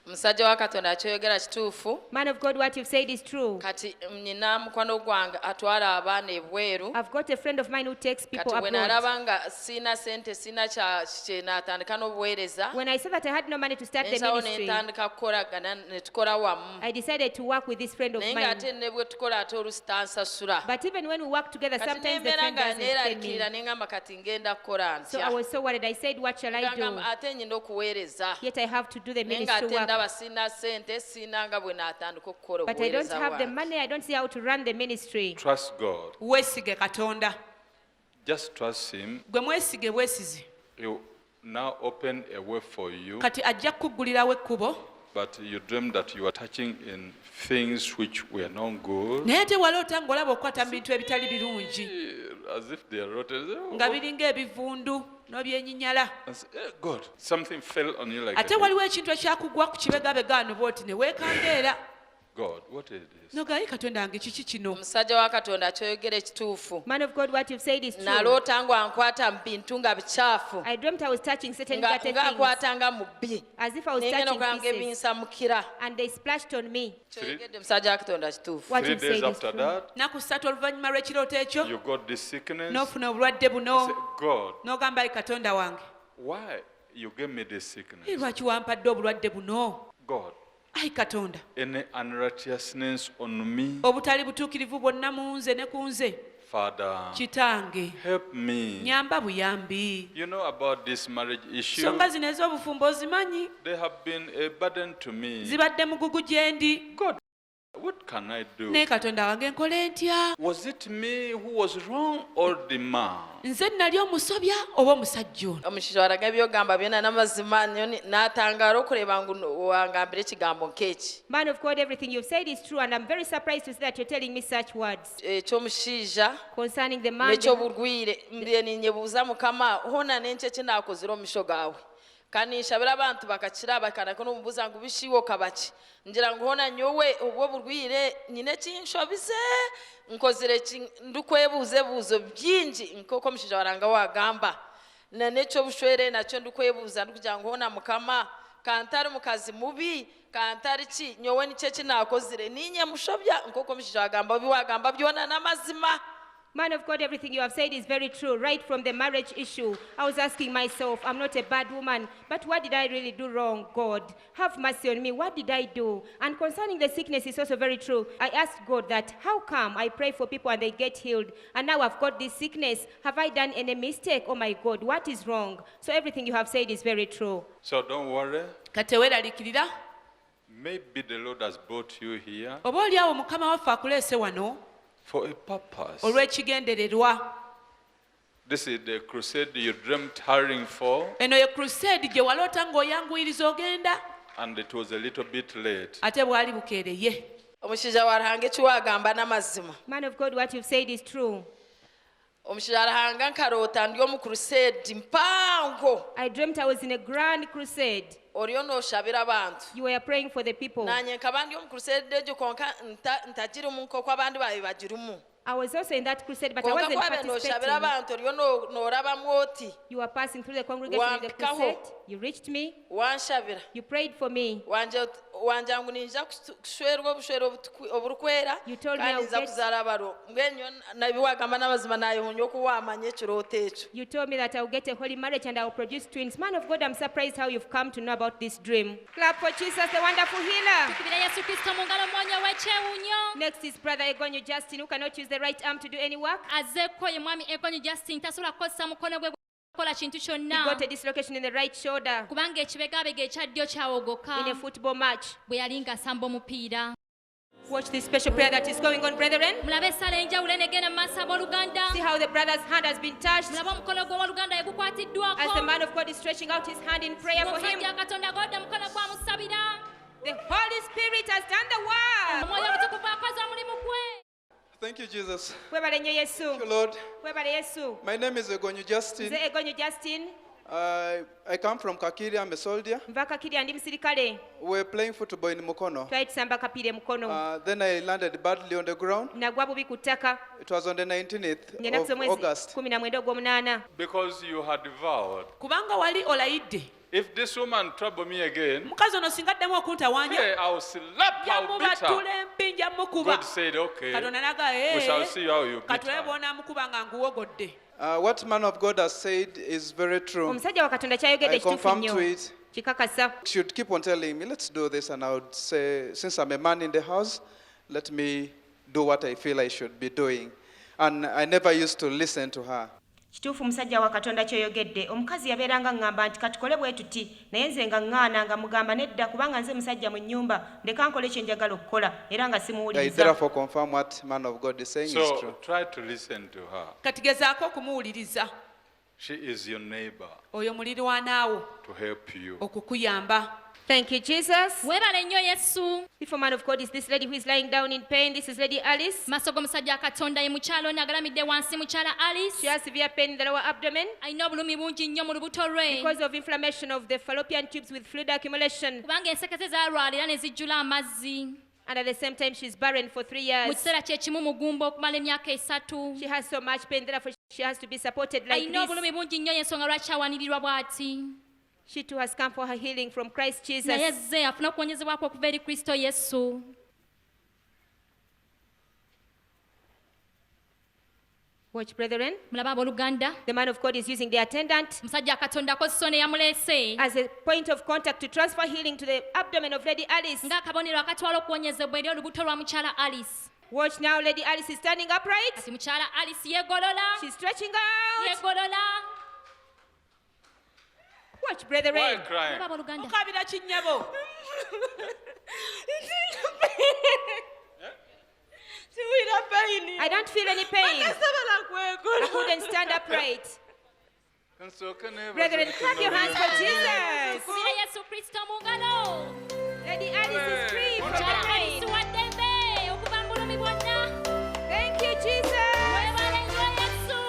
Speaker 10: omusajja wa katonda akyoyogera kituufu
Speaker 4: Man of God, what you've said is true.
Speaker 10: kati nyina mukwano gwange atwala abaana ebweru
Speaker 4: I've got a friend of mine who takes people
Speaker 10: kati bwe
Speaker 4: abroad.
Speaker 10: nalaba nga siina sente siina kye naatandika n'obuweereza
Speaker 4: When I saw that I had no money to start the
Speaker 10: nensawo
Speaker 4: ministry,
Speaker 10: nentandika kukolagana ne tukola wamu
Speaker 4: I decided to work with this friend of
Speaker 10: naye
Speaker 4: mine.
Speaker 10: ng'ate ne bwe tukola ate olusi tansasula
Speaker 4: But even when we work together,
Speaker 10: kati
Speaker 4: sometimes the
Speaker 10: nembeera
Speaker 4: friend
Speaker 10: nga
Speaker 4: doesn't pay me.
Speaker 10: neeraliikirira ne ngamba kati ngenda kukola
Speaker 4: So I
Speaker 10: ntya
Speaker 4: was so worried. I said, what shall I do?
Speaker 10: ngamba ate nyina okuweereza
Speaker 4: Yet I have to do the
Speaker 10: naye
Speaker 4: ministry
Speaker 10: ng'ate
Speaker 4: work.
Speaker 10: ndaba siina sente siina nga bwe naatandika okukola
Speaker 4: But I don't
Speaker 10: obuweereza
Speaker 4: have the
Speaker 10: bwange
Speaker 4: money. I don't see how to run the ministry.
Speaker 1: Trust God.
Speaker 3: Weesige Katonda.
Speaker 1: Just trust Him.
Speaker 3: Gwe mwesige bwesizi.
Speaker 1: He will now open a way for you.
Speaker 3: Kati ajja kukuggulirawo ekkubo.
Speaker 1: But you dream that you are touching in things which were not good.
Speaker 3: Naye ate waloota ng'olaba okukwata mu bintu ebitali birungi.
Speaker 1: As if they are rotten.
Speaker 3: Nga biringa ebivundu n'ebyenyinyala.
Speaker 1: And say, "Eh, God, something fell on you like
Speaker 3: Ate
Speaker 1: that.
Speaker 3: waliwo ekintu ekyakugwa ku kibegabega bw'oti ne weekandeera.
Speaker 1: God, what is this?
Speaker 3: Nogaye Katonda wange kiki kino?
Speaker 10: omusajja wa katonda akyoyogera ekituufu
Speaker 4: Man of God, what you've said is true.
Speaker 10: naloota ng'ankwata mu bintu nga bikyafu
Speaker 4: I dreamt I was touching certain dirty things,
Speaker 10: ng'akwata mu bbi
Speaker 4: as if I was
Speaker 10: nengenda
Speaker 4: touching
Speaker 10: okulanga
Speaker 4: pieces,
Speaker 10: ebinsamukira
Speaker 4: and they splashed on me.
Speaker 10: kyoyogedde omusajja wa katonda kituufu
Speaker 4: What
Speaker 1: 3
Speaker 4: you've
Speaker 1: days
Speaker 4: said is
Speaker 1: after
Speaker 4: true.
Speaker 1: that,
Speaker 3: Nnaku 3 oluvannyuma lw'ekirooto ekyo
Speaker 1: you got this sickness.
Speaker 3: n'ofuna obulwadde buno
Speaker 1: Say, God,
Speaker 3: n'ogamba ayi Katonda wange
Speaker 1: why you gave me this sickness?
Speaker 3: lwaki wampadde obulwadde buno?
Speaker 1: God,
Speaker 3: Ayi Katonda,
Speaker 1: any unrighteousness on me,
Speaker 3: obutali butuukirivu bwonna mu nze ne ku nze.
Speaker 1: Father,
Speaker 3: Kitange,
Speaker 1: help me.
Speaker 3: nyamba buyambi.
Speaker 1: You know about this marriage issue.
Speaker 3: Ensonga zino ez'obufumbo ozimanyi,
Speaker 1: They have been a burden to me.
Speaker 3: zibadde mugugu gye ndi.
Speaker 1: God, what can I do?
Speaker 3: Naye Katonda wange nkole ntya?
Speaker 1: Was it me who was wrong or the man?
Speaker 3: Nze nali omusobya oba omusajja ono?
Speaker 10: omukitwalaga ebyogamba byonna n'amazima n'atangaala okuleba ngu wangambira ekigambo nk'eki
Speaker 4: Man of God, everything you've said is true, and I'm very surprised to see that you're telling me such words
Speaker 10: ekyomushiija
Speaker 4: concerning the man.
Speaker 10: n'ekyobulwire mbye ninyebuuza mukama hona n'enki ekinaakozera omumisho gaawe kanishabira abantu bakakira bakanako n'omubuza ngu bishiwo kabaki ngira ngo hona nyowe ubwo burwire nyine kinshobize nkozire ndukwebuze buzo byinji nkoko mushija waranga wagamba na necho bushwere nacyo ndukwebuza ndikugira ngo hona mukama kantari mukazi mubi kantari ki nyowe nice kinakozire ninye mushobya nkoko mushija wagamba biwagamba byona n'amazima.
Speaker 4: Man of God, everything you have said is very true. Right from the marriage issue, I was asking myself, I'm not a bad woman, but what did I really do wrong, God? Have mercy on me. What did I do? And concerning the sickness, it's also very true. I asked God that, how come I pray for people and they get healed, and now I've got this sickness? Have I done any mistake? Oh my God, what is wrong? So everything you have said is very true.
Speaker 1: So don't worry.
Speaker 3: kati weeraliikirira
Speaker 1: Maybe the Lord has brought you here
Speaker 3: oba oliawo mukama waffe akuleese wano
Speaker 1: for a purpose.
Speaker 3: olw'ekigendererwa.
Speaker 1: This is the crusade you dreamt hurrying for,
Speaker 3: eno ye crusade gye waloota ng'oyanguyiriza ogenda
Speaker 1: and it was a little bit late.
Speaker 3: ate bwali bukeereye.
Speaker 10: Omushija warahanga kiwagamba n'amazima.
Speaker 4: Man of God, what you've said is true.
Speaker 10: Omushija arahanga nkarota ndi omu crusade mpango.
Speaker 4: I dreamt I was in a grand crusade.
Speaker 10: Oriyo noshabira abantu.
Speaker 4: You were praying for the people.
Speaker 10: Nanye nkaba ndi omu crusade egyo konka ntagirumu nk'oko abandi babe bagirumu.
Speaker 4: I was also in that crusade, but I
Speaker 10: Konka
Speaker 4: wasn't
Speaker 10: kwabe noshabira
Speaker 4: participating.
Speaker 10: abantu oriyo norabamu oti
Speaker 4: You were passing through the congregation in the
Speaker 10: Wampikaho.
Speaker 4: crusade. You reached me.
Speaker 10: wanshabira.
Speaker 4: You prayed for me.
Speaker 10: wanje ngu ninja kushwerwa obushwere oburukwera
Speaker 4: You told me
Speaker 10: kandi
Speaker 4: I'll
Speaker 10: nza
Speaker 4: get-
Speaker 10: kuzara baro mbwenyo nabiwagamba n'amazima nayo kuwamanya ekirooto ekyo.
Speaker 4: You told me that I'll get a holy marriage and I'll produce twins. Man of God, I'm surprised how you've come to know about this dream. Clap for Jesus, the wonderful healer.
Speaker 5: tukubira yesu kristo mu ngalo mwonya w'ekyewunyo
Speaker 4: Next is Brother Egonyo Justin, who cannot use the right arm to do any work.
Speaker 5: azzeeko ye mwami egonyi justin tasobola kukozesa mukono gwe kukola kintu
Speaker 4: He
Speaker 5: kyonna
Speaker 4: got a dislocation in the right shoulder
Speaker 5: kubanga ekibegabega ekya ddyo kyawogoka
Speaker 4: in a football match.
Speaker 5: bwe yali ng'asamba omupiira.
Speaker 4: Watch this special prayer that is going on, brethren.
Speaker 5: mulabe essala enjawulo enegenda mu maaso abooluganda.
Speaker 4: See how the brother's hand has been touched
Speaker 5: mulabe omukono gw'owooluganda ye gukwatiddwako.
Speaker 4: as the man of God is stretching out his hand in prayer for him.
Speaker 5: omusajja katonda godde mukono gwamusabira.
Speaker 4: The Holy Spirit has done the work.
Speaker 5: omwoyo omutukuvu akoze omulimu gwe.
Speaker 6: Thank you, Jesus.
Speaker 4: Webale nnyo
Speaker 6: Thank you,
Speaker 4: Yesu.
Speaker 6: Lord.
Speaker 4: Webale Yesu.
Speaker 6: My name is Egonyo Justin.
Speaker 4: Nze Egonyo Justin.
Speaker 6: I come from Kakiri. I'm a soldier.
Speaker 4: Nva Kakirya ndi musirikale.
Speaker 6: We're playing football in Mukono.
Speaker 4: Twali tusamba kapiira e mukono.
Speaker 6: Then I landed badly on the ground.
Speaker 4: Nagwa bubi ku ttaka.
Speaker 6: It was on the 19th
Speaker 4: Ng'enaku
Speaker 6: of
Speaker 4: z'omwezi
Speaker 6: August.
Speaker 4: 19 ogw'omunaana.
Speaker 1: Because you had vowed,
Speaker 3: kubanga wali olayidde
Speaker 1: if this woman trouble me again,
Speaker 3: mukazi ono singa addemu okuntawaanya
Speaker 1: hey, I'll slap, I'll beat her.
Speaker 3: yamubatula empinja mukuba.
Speaker 1: God said, okay,
Speaker 3: katonda naga
Speaker 1: we shall see how you beat
Speaker 3: katulabe
Speaker 1: her.
Speaker 3: bw'onaamukuba nga nguwogodde.
Speaker 6: What man of God has said is very true.
Speaker 4: Omusajja wa Katonda kyayogedde
Speaker 6: I
Speaker 4: kituufu
Speaker 6: confirm
Speaker 4: nnyo.
Speaker 6: to it.
Speaker 4: Kikakasa.
Speaker 6: Should keep on telling me, let's do this, and I would say, since I'm a man in the house, let me do what I feel I should be doing. And I never used to listen to her.
Speaker 4: Kituufu musajja wa Katonda kyoyogedde. Omukazi yabeeranga ŋŋamba nti katukole bwe tuti, naye nze nga ŋŋaana nga mugamba nedda kubanga nze musajja mu nnyumba, ndeka nkole kye njagala okukola era nga
Speaker 6: I
Speaker 4: simuwuliriza.
Speaker 6: therefore confirm what man of God is saying is
Speaker 1: So
Speaker 6: true.
Speaker 1: try to listen to her.
Speaker 3: kati gezaako okumuwuliriza.
Speaker 1: She is your neighbor
Speaker 3: oyo mulirwanaawo
Speaker 1: to help you.
Speaker 3: okukuyamba.
Speaker 4: Thank you, Jesus.
Speaker 5: weebale nnyo yesu.
Speaker 4: Beautiful man of God is this lady who is lying down in pain. This is Lady Alice.
Speaker 5: maaso g'omusajja katonda ye mukyalo ono agalamidde wansi mukyala alice.
Speaker 4: She has severe pain in the lower abdomen
Speaker 5: alina obulumi bungi nnyo mu lubuto lwe
Speaker 4: because of inflammation of the fallopian tubes with fluid accumulation.
Speaker 5: kubanga ensekeze zaalwalira ne zijjula amazzi.
Speaker 4: And at the same time, she's barren for 3
Speaker 5: mu
Speaker 4: years.
Speaker 5: kiseera kye kimu mugumba okumala emyaka 3.
Speaker 4: She has so much pain, therefore she has to be supported like
Speaker 5: alina
Speaker 4: this.
Speaker 5: obulumi bungi nnyo y'ensonga lwaki awanirirwa bw'ati.
Speaker 4: She too has come for her healing from Christ Jesus.
Speaker 5: naye zze afuna okuwonyezebwako okuva eri kristo yesu.
Speaker 4: Watch, brethren.
Speaker 5: mulabe abooluganda.
Speaker 4: The man of God is using the attendant
Speaker 5: musajja katonda akozesa ono eyamuleese
Speaker 4: as a point of contact to transfer healing to the abdomen of Lady Alice.
Speaker 5: ng'akabonero akatwala okuwonyezebwa eri olubuto lwa mukyala alice.
Speaker 4: Watch now, Lady Alice is standing upright.
Speaker 5: kati mukyala alice yeegolola.
Speaker 4: She's stretching out.
Speaker 5: yeegolola.
Speaker 4: Watch,
Speaker 1: Why
Speaker 4: brethren.
Speaker 5: mulabe
Speaker 1: crying?
Speaker 5: abooluganda.
Speaker 3: okabira kinnyabo.
Speaker 4: I don't feel any pain. I couldn't stand upright. Brethren, clap your hands for Jesus.
Speaker 5: tukubira yesu kristo mu ngalo.
Speaker 4: Lady Alice is free from
Speaker 5: mukyala
Speaker 4: the pain.
Speaker 5: alice waddembe okuva mu bulumi bwonna.
Speaker 4: Thank you, Jesus.
Speaker 5: weebale nnyo yesu.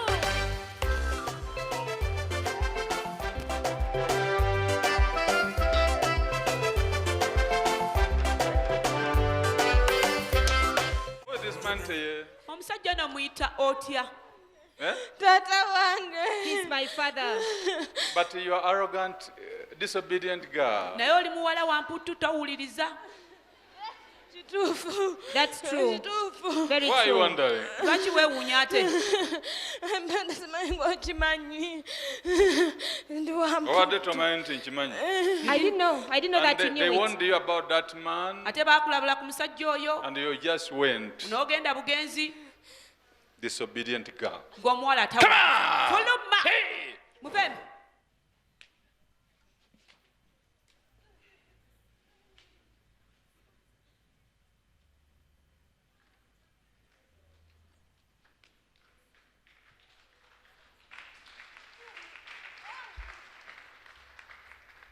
Speaker 1: Muyite,
Speaker 3: omusajja ono muyita otya?
Speaker 1: eh?
Speaker 9: Tata wange.
Speaker 4: He's my father.
Speaker 1: But you are arrogant, disobedient girl.
Speaker 3: naye oli muwala wamputtu towuliriza.
Speaker 9: Kituufu.
Speaker 4: That's true.
Speaker 9: Kituufu.
Speaker 4: Very
Speaker 1: Why are you
Speaker 4: true.
Speaker 1: wondering?
Speaker 3: lwaki weewuunya ate?
Speaker 9: Mbadde simanyi ng'okimanyi. Ndi wampu.
Speaker 1: Obadde tomanyi nti nkimanyi.
Speaker 4: I didn't know. I didn't know
Speaker 1: And
Speaker 4: that you
Speaker 1: they
Speaker 4: knew it.
Speaker 1: warned you about that man,
Speaker 3: ate baakulabula ku musajja oyo
Speaker 1: and you just went.
Speaker 3: n'ogenda bugenzi
Speaker 1: Disobedient girl.
Speaker 3: ng'omuwala
Speaker 1: Come on!
Speaker 3: fuluma
Speaker 1: Hey!
Speaker 3: muveemu.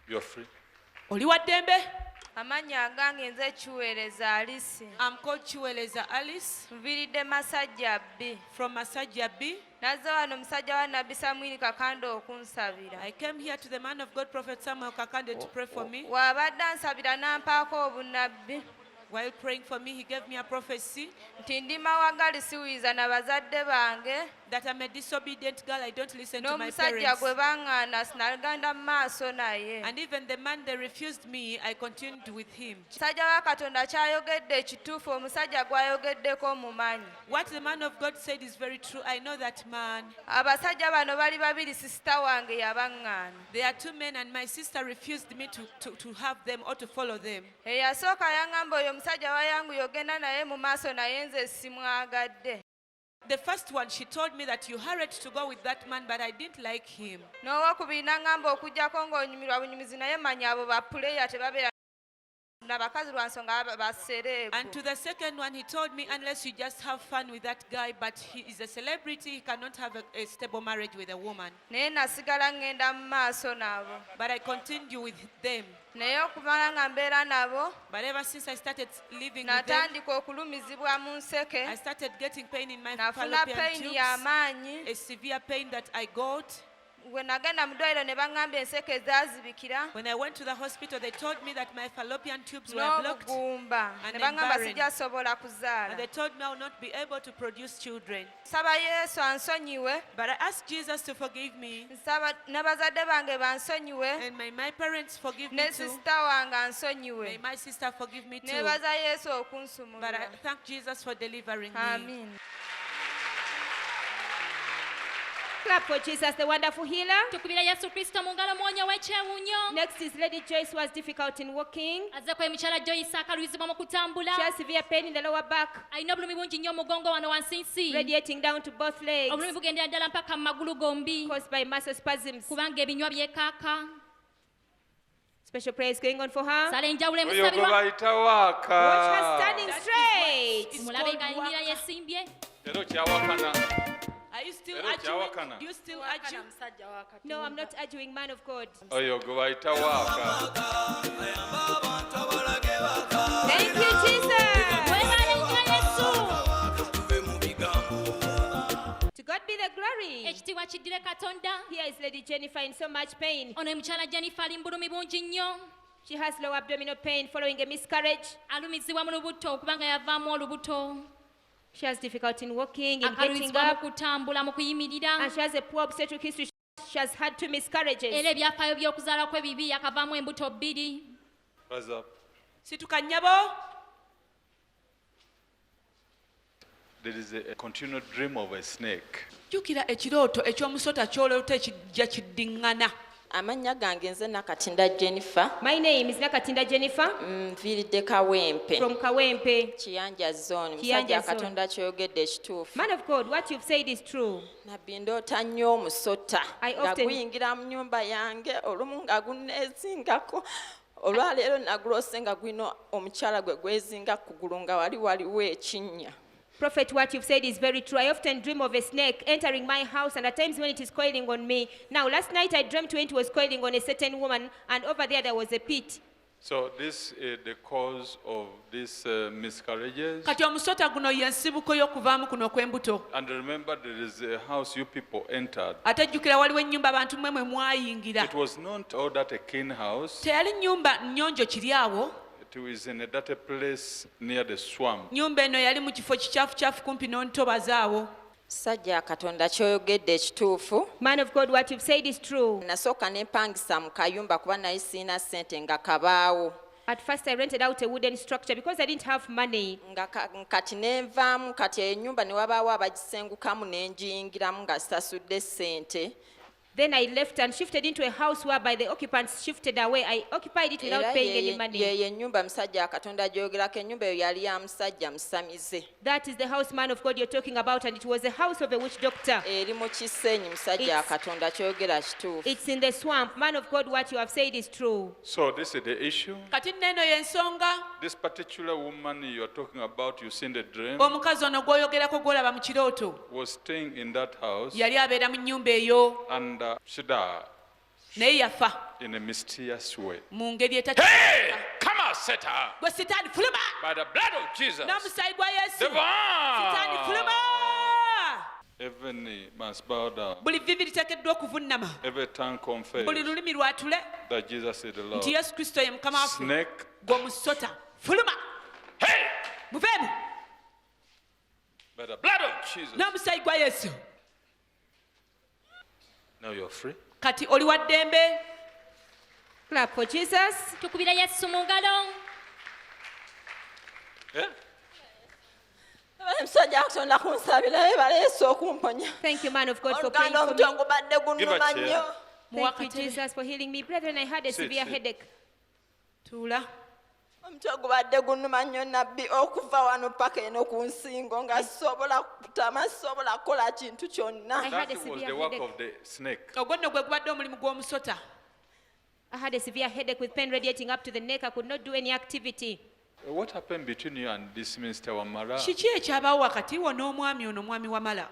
Speaker 1: You're free.
Speaker 3: oli wa ddembe?
Speaker 9: Amannya agange nze Kiweereza Alisi.
Speaker 3: I'm called Chiweleza Alice
Speaker 9: Nviiridde Masajja B.
Speaker 3: from Masajja B.
Speaker 9: Nazze wano musajja wa Nabbi Samwiri Kakande okunsabira.
Speaker 3: I came here to the man of God, Prophet Samuel Kakande, to pray for me.
Speaker 9: W'abadde ansabira n'ampaako obunabbi
Speaker 3: While praying for me, he gave me a prophecy
Speaker 9: nti ndi mawagali siwuliza na bazadde bange
Speaker 3: that I'm a disobedient girl. I don't listen to my
Speaker 9: n'omusajja
Speaker 3: parents.
Speaker 9: gwe baŋŋaana sinagenda mu maaso naye.
Speaker 3: And even the man they refused me, I continued with him.
Speaker 9: Musajja wa Katonda kyayogedde ekituufu, omusajja gw'ayogeddeko mumanyi.
Speaker 3: What the man of God said is very true. I know that man.
Speaker 9: Abasajja bano bali babiri, sisita wange yabaŋŋaana.
Speaker 3: There are two men, and my sister refused me to have them or to follow them.
Speaker 9: Eyasooka yaŋŋamba oyo omusajja wayanguya ogenda naye mu maaso naye nze simwagadde.
Speaker 3: The first one, she told me that you hurried to go with that man, but I didn't like him.
Speaker 9: N'owokubiri n'aŋŋamba okuggyako ng'onyumirwa bunyumizi naye manya abo ba puleya tebabeera na bakazi lwa nsonga basereebu.
Speaker 3: And to the second one, he told me, unless you just have fun with that guy, but he is a celebrity, he cannot have a stable marriage with a woman.
Speaker 9: Naye nasigala ŋŋenda mu maaso nabo.
Speaker 3: But I continued with them.
Speaker 9: Naye okumala nga mbeera nabo
Speaker 3: But ever since I started living with them,
Speaker 9: natandika okulumizibwa mu nseke,
Speaker 3: I started getting pain in my
Speaker 9: nafuna
Speaker 3: fallopian
Speaker 9: payini
Speaker 3: tubes,
Speaker 9: y'amaanyi.
Speaker 3: a severe pain that I got.
Speaker 9: Bwe nagenda mu ddwaliro ne baŋŋamba enseke zaazibikira
Speaker 3: When I went to the hospital, they told me that my fallopian tubes were blocked.
Speaker 9: n'obugumba,
Speaker 3: and
Speaker 9: ne baŋŋamba
Speaker 3: barren.
Speaker 9: sijasobola
Speaker 3: And
Speaker 9: kuzaala.
Speaker 3: they told me I would not be able to produce children.
Speaker 9: Nsaba Yesu ansonyiwe,
Speaker 3: But I asked Jesus to forgive me,
Speaker 9: nsaba ne bazadde bange bansonyiwe,
Speaker 3: and may my parents forgive me
Speaker 9: ne
Speaker 3: too.
Speaker 9: sisita wange
Speaker 3: May
Speaker 9: ansonyiwe.
Speaker 3: my sister forgive me too.
Speaker 9: Neebaza Yesu
Speaker 3: But I
Speaker 9: okunsumulula.
Speaker 3: thank Jesus for delivering me.
Speaker 9: Amiina.
Speaker 4: Clap for Jesus, the wonderful healer.
Speaker 5: tukubira Yesu Kristo mu ngalo muwonyo w'ekyewuunyo.
Speaker 4: Next is Lady Joyce, who was difficult in walking.
Speaker 5: Azzeko emukyala Joyce akaluzibwa mu kutambula.
Speaker 4: She has severe pain in the lower back,
Speaker 5: Alina obulumi bungi nnyo omugongo wano wansinsi.
Speaker 4: radiating down to both legs,
Speaker 5: Obulumi bugendera ddala mpaka mu magulu gombi.
Speaker 4: caused by muscle spasms.
Speaker 5: Kubanga ebinywa byekaaka.
Speaker 4: Special prayer is going on for her.
Speaker 5: Sala enjawulo
Speaker 1: Oyo gwe
Speaker 5: emusabirwa.
Speaker 1: bayita
Speaker 4: Watch her
Speaker 1: waaka.
Speaker 4: standing straight.
Speaker 5: Mulabe ng'ayimirira yeesimbye.
Speaker 1: Leero kyawakana.
Speaker 3: Are you still
Speaker 1: Leero
Speaker 3: arguing?
Speaker 1: kyawakana.
Speaker 3: Do you still argue?
Speaker 4: No, I'm not arguing, man of God.
Speaker 1: Oyo gwe bayita waaka.
Speaker 4: Thank you, Jesus.
Speaker 5: Weebale nnyo Yesu.
Speaker 4: To God be the glory.
Speaker 5: Ekitiibwa kiddire Katonda.
Speaker 4: Here is Lady Jennifer in so much pain.
Speaker 5: Ono emukyala Jennifer ali mu bulumi bungi nnyo.
Speaker 4: She has low abdominal pain following a miscarriage.
Speaker 5: Alumizibwa mu lubuto kubanga yavaamu olubuto.
Speaker 4: She has difficulty in walking, in getting
Speaker 5: Akalumizibwa mu
Speaker 4: up,
Speaker 5: kutambula mu kuyimirira.
Speaker 4: and she has a poor obstetric history. She has had 2 miscarriages.
Speaker 5: Era ebyafaayo by'okuzaala kwe bibi yakavaamu embuto bbiri.
Speaker 1: Rise up.
Speaker 3: Situka nnyabo.
Speaker 1: There is a continued dream of a snake.
Speaker 3: Jjukira ekirooto eky'omusota ky'oloota ekijja kiddiŋŋana.
Speaker 10: Amannya gange nze Nakatinda Jennifer,
Speaker 4: My name is Nakatinda Jennifer
Speaker 10: nviiridde Kawempe,
Speaker 4: from Kawempe.
Speaker 10: Kiyanja Zone.
Speaker 4: Kiyanja
Speaker 10: Musajja
Speaker 4: Zone.
Speaker 10: Katonda ky'oyogedde ekituufu.
Speaker 4: Man of God, what you've said is true.
Speaker 10: Nabbi ndoota nnyo omusota
Speaker 4: I
Speaker 10: nga
Speaker 4: often-
Speaker 10: guyingira mu nnyumba yange olumu nga gunneezingako. Olwaleero nagulose nga gulina omukyala gwe gwezinga ku kugulu nga waliwo ekinnya.
Speaker 4: Prophet, what you've said is very true. I often dream of a snake entering my house, and at times when it is coiling on me. Now, last night I dreamt when it was coiling on a certain woman, and over there was a pit.
Speaker 1: So this is the cause of these miscarriages.
Speaker 3: Kati omusota guno y'ensibuko y'okuvaamu kuno kw'embuto.
Speaker 1: And remember, there is a house you people entered.
Speaker 3: Ate jjukira waliwo ennyumba abantu mmwe mwe mwayingira.
Speaker 1: It was not all that a clean house.
Speaker 3: Teyali nnyumba nnyonjo kiri awo.
Speaker 1: It was in a dirty place near the swamp.
Speaker 3: Nyumba eno yali mu kifo kikyafu kumpi n'ontobazi awo.
Speaker 11: Sajja Katonda kyoyogedde ekituufu.
Speaker 4: Man of God, what you've said is true.
Speaker 11: Nasooka ne mpangisa mu kayumba kuba naye siina ssente nga kabaawo.
Speaker 4: At first I rented out a wooden structure because I didn't have money.
Speaker 11: Kati nenvaamu kati ennyumba ne wabaawo abagisengukamu ne ngiyingiramu nga sasudde ssente.
Speaker 4: Then I left and shifted into a house whereby the occupants shifted away. I occupied it without paying any money.
Speaker 11: Ye ennyumba musajja Katonda gyogerako, ennyumba eyo yali ya musajja musamize.
Speaker 4: That is the house, man of God, you're talking about, and it was the house of a witch doctor.
Speaker 11: Eri mu Kisenyi musajja Katonda kyogera kituufu.
Speaker 4: It's in the swamp. Man of God, what you have said is true.
Speaker 1: So this is the issue.
Speaker 3: Kati neno y'ensonga.
Speaker 1: This particular woman you are talking about, you seen the dream,
Speaker 3: Omukazi ono gw'oyogerako gw'olaba mu kirooto.
Speaker 1: was staying in that house
Speaker 3: Yali abeera mu nnyumba eyo.
Speaker 1: and she died
Speaker 3: Naye yafa
Speaker 1: in a mysterious way.
Speaker 3: mu ngeri
Speaker 1: Hey! Come on, Satan!
Speaker 3: gwe sitaani fuluma
Speaker 1: By the blood of Jesus.
Speaker 3: n'omusaayi gwa yesu
Speaker 1: Devil!
Speaker 3: sitaani fuluma
Speaker 1: Every knee must bow down.
Speaker 3: buli vvivi liteekeddwa okuvunnama
Speaker 1: Every tongue confess
Speaker 3: buli lulimi lwatule
Speaker 1: that Jesus is the Lord.
Speaker 3: nti yesu kristo ye mukama waffe
Speaker 1: Snake.
Speaker 3: gw'omusota fuluma
Speaker 1: Hey!
Speaker 3: muveemu
Speaker 1: By the blood of Jesus.
Speaker 3: n'omusaayi gwa yesu
Speaker 1: Now you're free.
Speaker 3: kati oli wa ddembe.
Speaker 4: Clap for Jesus.
Speaker 5: tukubira yesu mu ngalo.
Speaker 1: Yeah?
Speaker 11: Musajja Katonda kunsabira ebala Yesu okumponya.
Speaker 4: Thank you, man of God, for praying
Speaker 11: Oluganda
Speaker 4: for me.
Speaker 11: omutwe gubadde
Speaker 1: Give a
Speaker 11: gunnuma
Speaker 1: chair.
Speaker 11: nnyo.
Speaker 4: Thank you, Jesus, for healing me. Brethren, I had a
Speaker 1: Sit,
Speaker 4: severe
Speaker 1: sit.
Speaker 4: headache.
Speaker 3: tuula
Speaker 11: Omutwe gubadde gunnuma nnyo nabbi okuva wano paka eno ku nsingo nga sobola kutama sobola kukola kintu kyonna.
Speaker 4: I
Speaker 1: That
Speaker 4: had a
Speaker 1: was
Speaker 4: severe
Speaker 1: the work
Speaker 4: headache.
Speaker 1: of the snake.
Speaker 3: ogwo nno gwe gubadde omulimu gw'omusota.
Speaker 4: I had a severe headache with pain radiating up to the neck. I could not do any activity.
Speaker 1: What happened between you and this Mr. Wamala?
Speaker 3: kiki ekyabaawo wakati wo n'omwami ono omwami wamala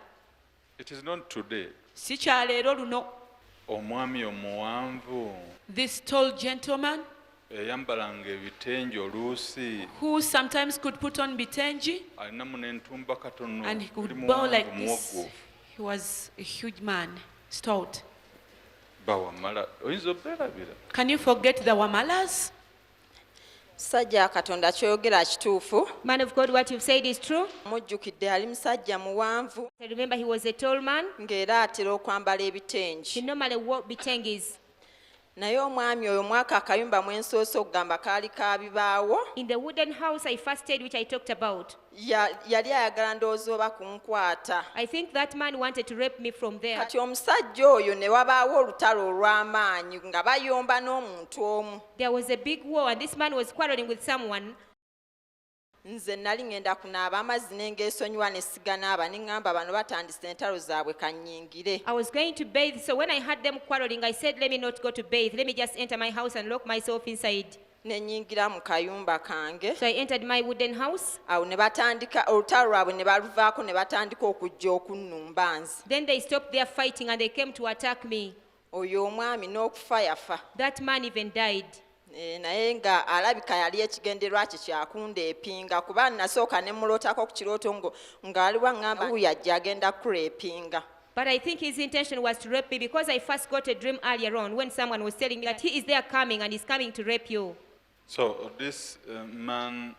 Speaker 1: It is not today.
Speaker 3: si kyaleero luno.
Speaker 1: Omwami omuwanvu
Speaker 3: This tall gentleman
Speaker 1: eyambalanga ebitengi oluusi
Speaker 3: who sometimes could put on bitenji
Speaker 1: alinamu n'entumba katono
Speaker 3: and he could
Speaker 1: oli
Speaker 3: bow like
Speaker 1: muwanvu
Speaker 3: this.
Speaker 1: muwoggovu.
Speaker 3: He was a huge man, stout.
Speaker 1: Bawamala oyinza obeerabira.
Speaker 3: Can you forget the Wamalas?
Speaker 11: Musajja Katonda kyogera kituufu.
Speaker 4: Man of God, what you've said is true.
Speaker 11: Mujjukidde ali musajja muwanvu
Speaker 4: I remember he was a tall man.
Speaker 11: ng'era atera okwambala
Speaker 4: He
Speaker 11: ebitengi.
Speaker 4: normally wore bitengis.
Speaker 11: Naye omwami oyo mwaka akayumba mwe nsoose okugamba kaali ka bibaawo.
Speaker 4: In the wooden house I first stayed, which I talked about,
Speaker 11: Yali ayagala ndowooza oba kunkwata.
Speaker 4: I think that man wanted to rape me from there.
Speaker 11: Kati omusajja oyo ne wabaawo olutalo olw'amaanyi nga bayomba n'omuntu omu.
Speaker 4: There was a big war, and this man was quarreling with someone.
Speaker 11: Nze nali ngenda kunaaba amazzi ne ngeesonyiwa ne siganaaba ne ŋŋamba bano batandise entalo zaabwe kannyingire.
Speaker 4: I was going to bathe, so when I heard them quarreling, I said, let me not go to bathe. Let me just enter my house and lock myself inside.
Speaker 11: Ne nnyingira mu kayumba kange.
Speaker 4: So I entered my wooden house.
Speaker 11: Awo ne batandika olutalo lwabwe ne baluvaako ne batandika okujja okunnumba nze.
Speaker 4: Then they stopped their fighting and they came to attack me.
Speaker 11: Oyo omwami n'okufa yafa.
Speaker 4: That man even died.
Speaker 11: Naye nga alabika yali ekigenderwa kye kyakundeepinga kuba nasooka ne mulootako ku kirooto ng'aliwa ŋŋamba wuyo ajja agenda kureepinga.
Speaker 4: But I think his intention was to rape me because I first got a dream earlier on when someone was telling me that he is there coming and he's coming to rape you.
Speaker 1: So this man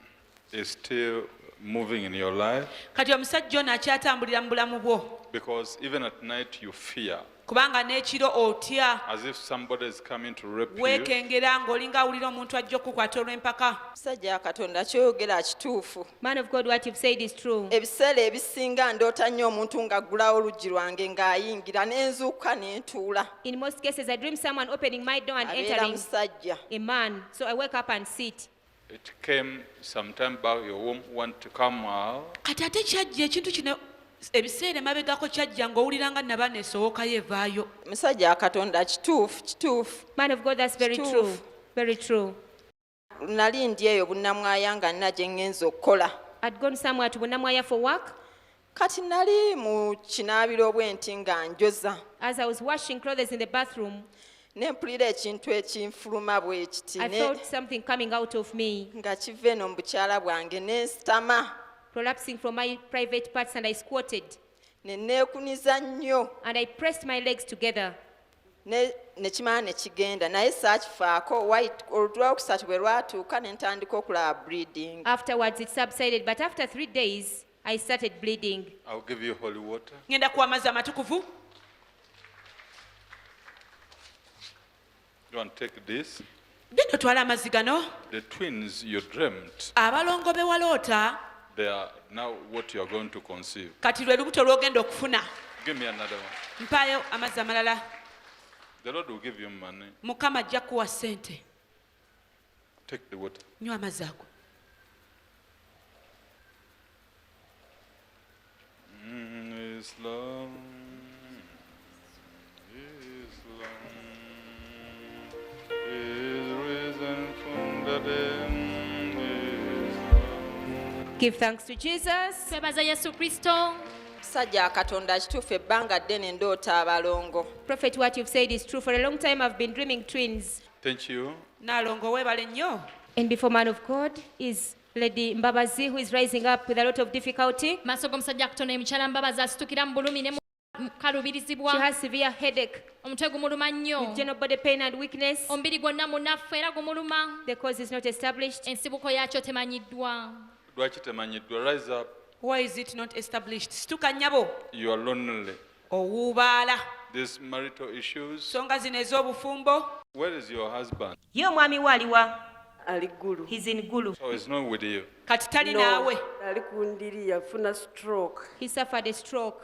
Speaker 1: is still moving in your life
Speaker 3: Kati omusajja ono akyatambulira mu bulamu bwo
Speaker 1: because even at night you fear
Speaker 3: kubanga n'ekiro otya
Speaker 1: as if somebody is coming to rape you.
Speaker 3: weekengera ng'olinga awulira omuntu ajja okukwata olw'empaka.
Speaker 11: Musajja Katonda ky'oyogera kituufu.
Speaker 4: Man of God, what you've said is true.
Speaker 11: Ebiseera ebisinga ndoota nnyo omuntu ng'aggulawo oluggi lwange ng'ayingira n'enzuukuka n'entuula.
Speaker 4: In most cases, I dream someone opening my door and
Speaker 11: Abeera
Speaker 4: entering
Speaker 11: musajja.
Speaker 4: a man. So I wake up and sit.
Speaker 1: It came some time back, your womb want to come out.
Speaker 3: Kati ate kyajja ekintu kino ebiseera emabegako kyajja ng'owulira nga naba neesowokayo evaayo.
Speaker 11: Musajja Katonda kituufu kituufu.
Speaker 4: Man of God, that's very
Speaker 11: True.
Speaker 4: true. Very true.
Speaker 11: Nali ndi eyo bunnamwaya nga nina gye ŋŋenza okukola.
Speaker 4: I'd gone somewhere to Bunamwaya for work.
Speaker 11: Kati nali mu kinaabiro bw'enti nga njoza.
Speaker 4: As I was washing clothes in the bathroom,
Speaker 11: Ne mpulira ekintu ekinfuluma bwe kiti
Speaker 4: I felt something coming out of me,
Speaker 11: nga kiva eno mu bukyala bwange ne nsitama
Speaker 4: prolapsing from my private parts, and I squatted.
Speaker 11: ne neekuniza nnyo
Speaker 4: And I pressed my legs together.
Speaker 11: ne ne kimala ne kigenda naye saakifaako olw'okusatu bwe lwatuuka ne ntandika okulaba bleeding.
Speaker 4: Afterwards, it subsided, but after 3 days, I started bleeding.
Speaker 1: I'll give you holy water.
Speaker 3: ngenda kuwa amazzi amatukuvu.
Speaker 1: You want to take this?
Speaker 3: Genda otwala amazzi gano.
Speaker 1: The twins you dreamt,
Speaker 3: Abalongo be waloota
Speaker 1: they are now what you are going to conceive.
Speaker 3: kati lwe lubuto lw'ogenda okufuna.
Speaker 1: Give me another one.
Speaker 3: Mpaayo amazzi amalala.
Speaker 1: The Lord will give you money.
Speaker 3: Mukama ajja kuwa ssente.
Speaker 1: Take the water.
Speaker 3: Nywa amazzi ago.
Speaker 1: Islam, Islam is risen from the dead. Islam.
Speaker 4: Give thanks to Jesus.
Speaker 5: twebaza yesu kristo.
Speaker 11: Musajja wa Katonda kituufu ebbanga ddene ndoota abalongo.
Speaker 4: Prophet, what you've said is true. For a long time, I've been dreaming twins.
Speaker 1: Thank you.
Speaker 3: Naalongo weebale nnyo.
Speaker 4: And before man of God is Lady Mbabazi, who is rising up with a lot of difficulty.
Speaker 5: maaso g'omusajja katonda emukyala mbabazi asitukira mu bulumi ne mu
Speaker 4: She
Speaker 5: kalubirizibwa.
Speaker 4: has severe headache,
Speaker 5: omutwe gumuluma nnyo.
Speaker 4: with general body pain and weakness.
Speaker 5: omubiri gwonna munafu era gumuluma.
Speaker 4: The cause is not established.
Speaker 5: ensibuko yaakyo temanyiddwa.
Speaker 1: Lwaki temanyiddwa? Rise up.
Speaker 3: Why is it not established? Situka nnyabo.
Speaker 1: You are lonely.
Speaker 3: Owuubaala.
Speaker 1: These marital issues.
Speaker 3: Songa zino ez'obufumbo.
Speaker 1: Where is your husband?
Speaker 4: Ye omwami waaliwa.
Speaker 12: Ali Gulu.
Speaker 4: He's in Gulu.
Speaker 1: So he's not with you.
Speaker 3: Kati tali
Speaker 12: No,
Speaker 3: naawe.
Speaker 12: ali ku ndiri yafuna stroke.
Speaker 4: He suffered a stroke,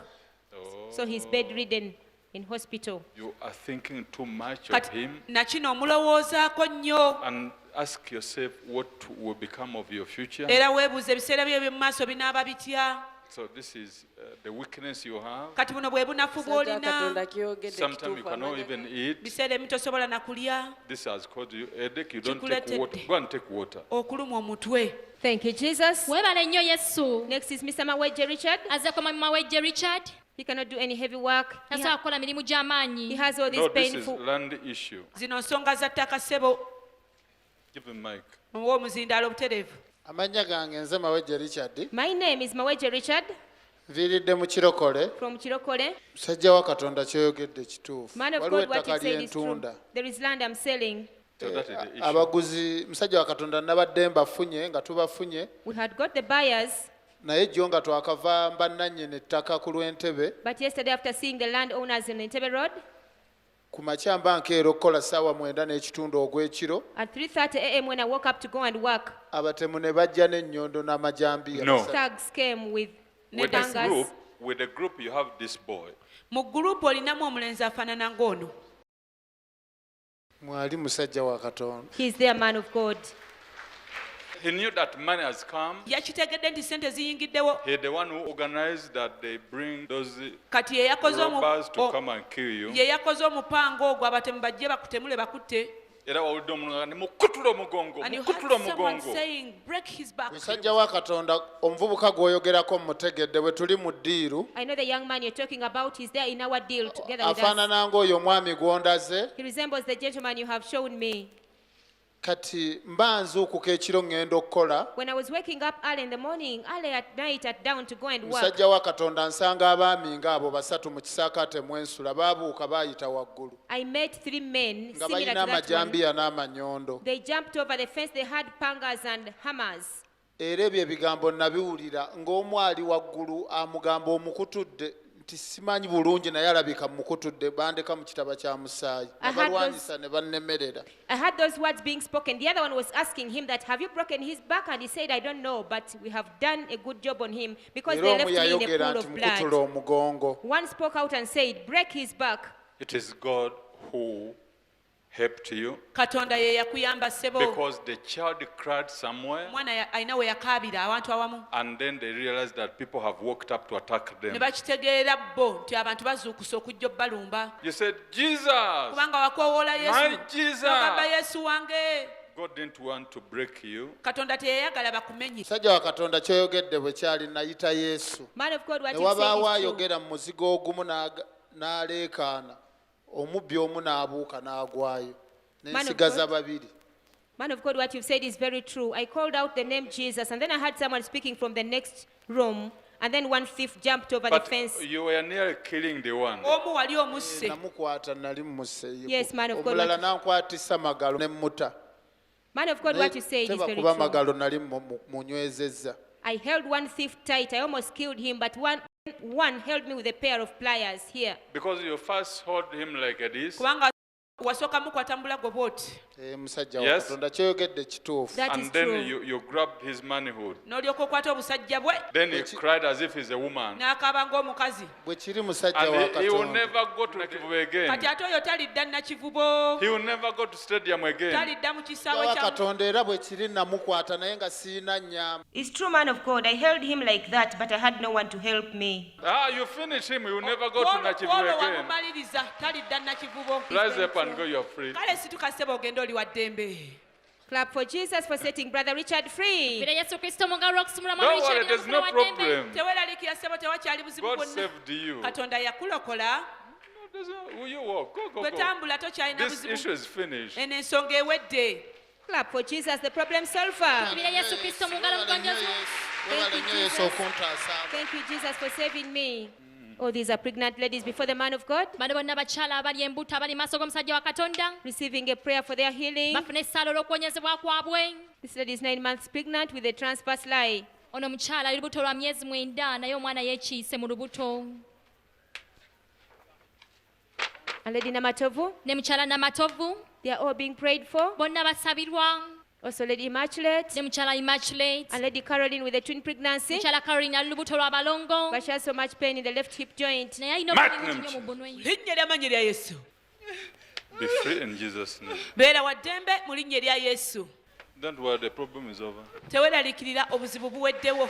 Speaker 4: so he's bedridden in hospital.
Speaker 1: You are thinking too much of
Speaker 3: Kati
Speaker 1: him.
Speaker 3: nakino omulowoozaako nnyo.
Speaker 1: And ask yourself what will become of your future.
Speaker 3: Era weebuuza ebiseera byo eby'omu maaso binaaba bitya.
Speaker 1: So this is the weakness you have.
Speaker 3: Kati buno bwe bunafu
Speaker 12: Katonda
Speaker 3: bw'olina.
Speaker 12: kyogedde
Speaker 1: Sometimes you
Speaker 12: kituufu
Speaker 1: cannot
Speaker 12: amanya.
Speaker 1: even eat.
Speaker 3: Biseera ebimu tosobola na kulya.
Speaker 1: This has caused you headache. You don't
Speaker 3: Chikuletedde.
Speaker 1: take water. Go and take water.
Speaker 3: Okulumwa omutwe.
Speaker 4: Thank you, Jesus.
Speaker 5: weebale nnyo yesu.
Speaker 4: Next is Mr. Maweje Richard.
Speaker 5: azzeeko mwami mawejje richard.
Speaker 4: He cannot do any heavy work.
Speaker 5: tasobola kukola mirimu
Speaker 4: He
Speaker 5: gy'amaanyi.
Speaker 4: has all
Speaker 1: No,
Speaker 4: these
Speaker 1: this is
Speaker 4: painful.
Speaker 1: land issue.
Speaker 3: Zino nsonga za ttaka ssebo
Speaker 1: Give him mic.
Speaker 3: ng'omuzindaalo obutereevu.
Speaker 13: Amannya gange nze Mawejje Richard.
Speaker 4: My name is Maweje Richard
Speaker 13: Nviiridde mu Kirokole.
Speaker 4: from Chirokole.
Speaker 13: Musajja wa Katonda ky'oyogedde kituufu.
Speaker 4: Man of
Speaker 13: Waliwo
Speaker 4: God, what
Speaker 13: ettaka
Speaker 4: you said is true.
Speaker 13: ly'entunda.
Speaker 4: There is land I'm selling.
Speaker 1: So that is the issue.
Speaker 13: Abaguzi musajja wa Katonda nabadde mbafunye nga tubafunye
Speaker 4: We had got the buyers,
Speaker 13: naye jjo nga twakava bannannyini ettaka ku lw'Entebe
Speaker 4: but yesterday after seeing the landowners in Entebbe Road,
Speaker 13: ku makya mba nkeera okukola ssaawa 9 n'ekitundu ogw'ekiro
Speaker 4: at 3:30 a.m. when I woke up to go and work,
Speaker 13: abatemu ne bajja n'ennyondo n'amajambiya.
Speaker 1: No.
Speaker 4: thugs came with
Speaker 1: With the
Speaker 4: pangas.
Speaker 1: group, with the group, you have this boy.
Speaker 3: Mu gurupu olinamu omulenzi afaanana ng'ono.
Speaker 13: Mwali musajja wa Katonda.
Speaker 4: He is there, man of God.
Speaker 1: He knew that money has come.
Speaker 3: Yakitegedde nti ssente ziyingiddewo.
Speaker 1: He the one who organized that they bring those
Speaker 3: Kati ye yakoze
Speaker 1: robbers to come and kill you.
Speaker 3: ye yakoze omupango ogwo abatemu bajje bakutemule bakutte.
Speaker 1: Era wawulidde omuntu nga ne mukutula omugongo,
Speaker 3: And you
Speaker 1: mukutula
Speaker 3: heard someone
Speaker 1: omugongo.
Speaker 3: saying, break his back.
Speaker 13: Musajja wa Katonda omuvubuka gw'oyogerako mmutegedde bwe tuli mu ddiiru
Speaker 4: I know the young man you're talking about. He's there in our deal together with us.
Speaker 13: afaanana ng'oyo omwami gw'ondaze.
Speaker 4: He resembles the gentleman you have shown me.
Speaker 13: Kati mba nzuukuka ekiro ŋŋenda okukola.
Speaker 4: When I was waking up early in the morning, early at night, at dawn to go and work,
Speaker 13: Musajja wa Katonda nsanga abaami ng'abo basatu mu kisaakaate mu ensula baabuuka baayita waggulu
Speaker 4: I met 3 men
Speaker 13: nga
Speaker 4: similar
Speaker 13: balina
Speaker 4: to that one.
Speaker 13: amajambiya n'amannyondo.
Speaker 4: They jumped over the fence. They had pangas and hammers.
Speaker 13: Era ebyo ebigambo nabiwulira ng'omu ali waggulu amugamba omukutudde nti simanyi bulungi naye alabika mukutudde bandeka mu kitaba kya musaayi.
Speaker 4: I had
Speaker 13: Abalwanyisa ne bannemerera.
Speaker 4: I heard those words being spoken. The other one was asking him that, have you broken his back? And he said, I don't know, but we have done a good job on him because
Speaker 13: Era
Speaker 4: they
Speaker 13: omu
Speaker 4: left me in a
Speaker 13: yayogera
Speaker 4: pool
Speaker 13: nti
Speaker 4: of
Speaker 13: mukutula
Speaker 4: blood.
Speaker 13: omugongo.
Speaker 4: One spoke out and said, break his back.
Speaker 1: It is God who helped you
Speaker 3: Katonda ye yakuyamba ssebo.
Speaker 1: because the child cried somewhere
Speaker 3: Omwana alina we yakaabira awantu awamu.
Speaker 1: and then they realized that people have walked up to attack
Speaker 3: Ne
Speaker 1: them.
Speaker 3: bakitegeera bo nti abantu bazuukusa okujja obbalumba.
Speaker 1: You said, Jesus!
Speaker 3: Kubanga wakoowoola
Speaker 1: My
Speaker 3: Yesu.
Speaker 1: Jesus!
Speaker 3: N'ogamba Yesu wange.
Speaker 1: God didn't want to break you.
Speaker 3: Katonda teyayagala bakumenye.
Speaker 13: Musajja wa Katonda ky'oyogedde bwe kyali nayita Yesu.
Speaker 4: Man of God, what
Speaker 13: Ne
Speaker 4: you
Speaker 13: wabaawo
Speaker 4: say is true.
Speaker 13: ayogera mu muzigo ogumu n'aleekaana. Omubbi omu n'abuuka n'agwayo. N'ensigaza babiri.
Speaker 4: Man of God, what you've said is very true. I called out the name Jesus, and then I heard someone speaking from the next room, And then one thief jumped over
Speaker 1: But
Speaker 4: the fence.
Speaker 1: you were nearly killing the one.
Speaker 3: Omu wali omusse.
Speaker 13: namukwata nali musse
Speaker 4: Yes, man of God,
Speaker 13: omulala
Speaker 4: what-
Speaker 13: nankwatisa magalo ne mutta
Speaker 4: Man of God, what you say is
Speaker 13: teba
Speaker 4: very
Speaker 13: kuba
Speaker 4: true.
Speaker 13: magalo nali munywezezza
Speaker 4: I held one thief tight. I almost killed him, but one held me with a pair of pliers here.
Speaker 1: Because you first hold him like this.
Speaker 3: Kubanga wasooka mukwata mulago bw'oti.
Speaker 13: musajja wa
Speaker 1: Yes.
Speaker 13: katonda kyoyogedde kituufu
Speaker 4: That is
Speaker 1: And then
Speaker 4: true.
Speaker 1: you grabbed his manhood.
Speaker 3: N'olyoka okwata obusajja bwe
Speaker 1: Then he cried as if he's a woman.
Speaker 3: n'akaaba ng'omukazi.
Speaker 13: bwe kiri musajja wa
Speaker 1: And he will
Speaker 13: katonda
Speaker 1: never go to Nakivubo again.
Speaker 3: Kati ate oyo talidda Nakivubo.
Speaker 1: He will never go to stadium again.
Speaker 3: Talidda mu kisaawe
Speaker 13: wa
Speaker 3: kya.
Speaker 13: katonda era bwe kiri namukwata naye nga siina nnyamba
Speaker 4: It's true, man of God. I held him like that, but I had no one to help me.
Speaker 1: You finish him, you will never go to
Speaker 3: Kwolwo
Speaker 1: Nakivubo again.
Speaker 3: wamumaliriza talidda Nakivubo.
Speaker 1: Rise up and go, you're free.
Speaker 3: Kale situka ssebo ogenda oli wa ddembe.
Speaker 4: Clap for Jesus for setting Brother Richard free.
Speaker 5: Bira Yesu Kristo mu ngalo okusumula mu
Speaker 1: Don't worry,
Speaker 5: Richard
Speaker 1: there's no problem.
Speaker 3: Teweeraliikira ssebo tewakyali buzibu
Speaker 1: God
Speaker 3: bwonna.
Speaker 1: saved you.
Speaker 3: Katonda yakulokola.
Speaker 1: Will you walk? Go.
Speaker 3: Gwe tambula tokyalina
Speaker 1: This issue
Speaker 3: buzibu.
Speaker 1: is finished.
Speaker 3: Eno ensonga ewedde.
Speaker 4: Clap for Jesus, the problem solver.
Speaker 5: Bira Yesu Kristo mu ngalo mugonjozi.
Speaker 13: webale nnyo yesu okuntaasa
Speaker 4: Thank you, Jesus, for saving me. Oh, these are pregnant ladies before the man of God,
Speaker 5: bano bonna bakyala abali embuto abali maaso g'omusajja wa katonda
Speaker 4: receiving a prayer for their healing.
Speaker 5: bafuna essaala olw'okuwonyezebwa kwabwe.
Speaker 4: This lady is 9 months pregnant with a transverse lie.
Speaker 5: ono omukyala ali lubuto lwa myezi 9 naye omwana yeekiise mu lubuto.
Speaker 4: And Lady Namatovu,
Speaker 5: ne mukyala namatovu
Speaker 4: they are all being prayed for.
Speaker 5: bonna basabirwa.
Speaker 4: Also Lady Immaculate
Speaker 5: ne mukyala immaculate
Speaker 4: and Lady Caroline with a twin pregnancy.
Speaker 5: mukyala caroline ali lubuto lwa balongo
Speaker 4: But she has so much pain in the left hip joint.
Speaker 5: naye alina
Speaker 1: Mark
Speaker 5: obulimu
Speaker 1: them.
Speaker 5: nnyo mu bunwe.
Speaker 3: Linnya ly'amannya lya Yesu.
Speaker 1: Be free in Jesus' name.
Speaker 3: Beera wa ddembe mu linnya erya Yesu.
Speaker 1: Don't worry, the problem is over.
Speaker 3: Teweeraliikirira obuzibu buweddewo.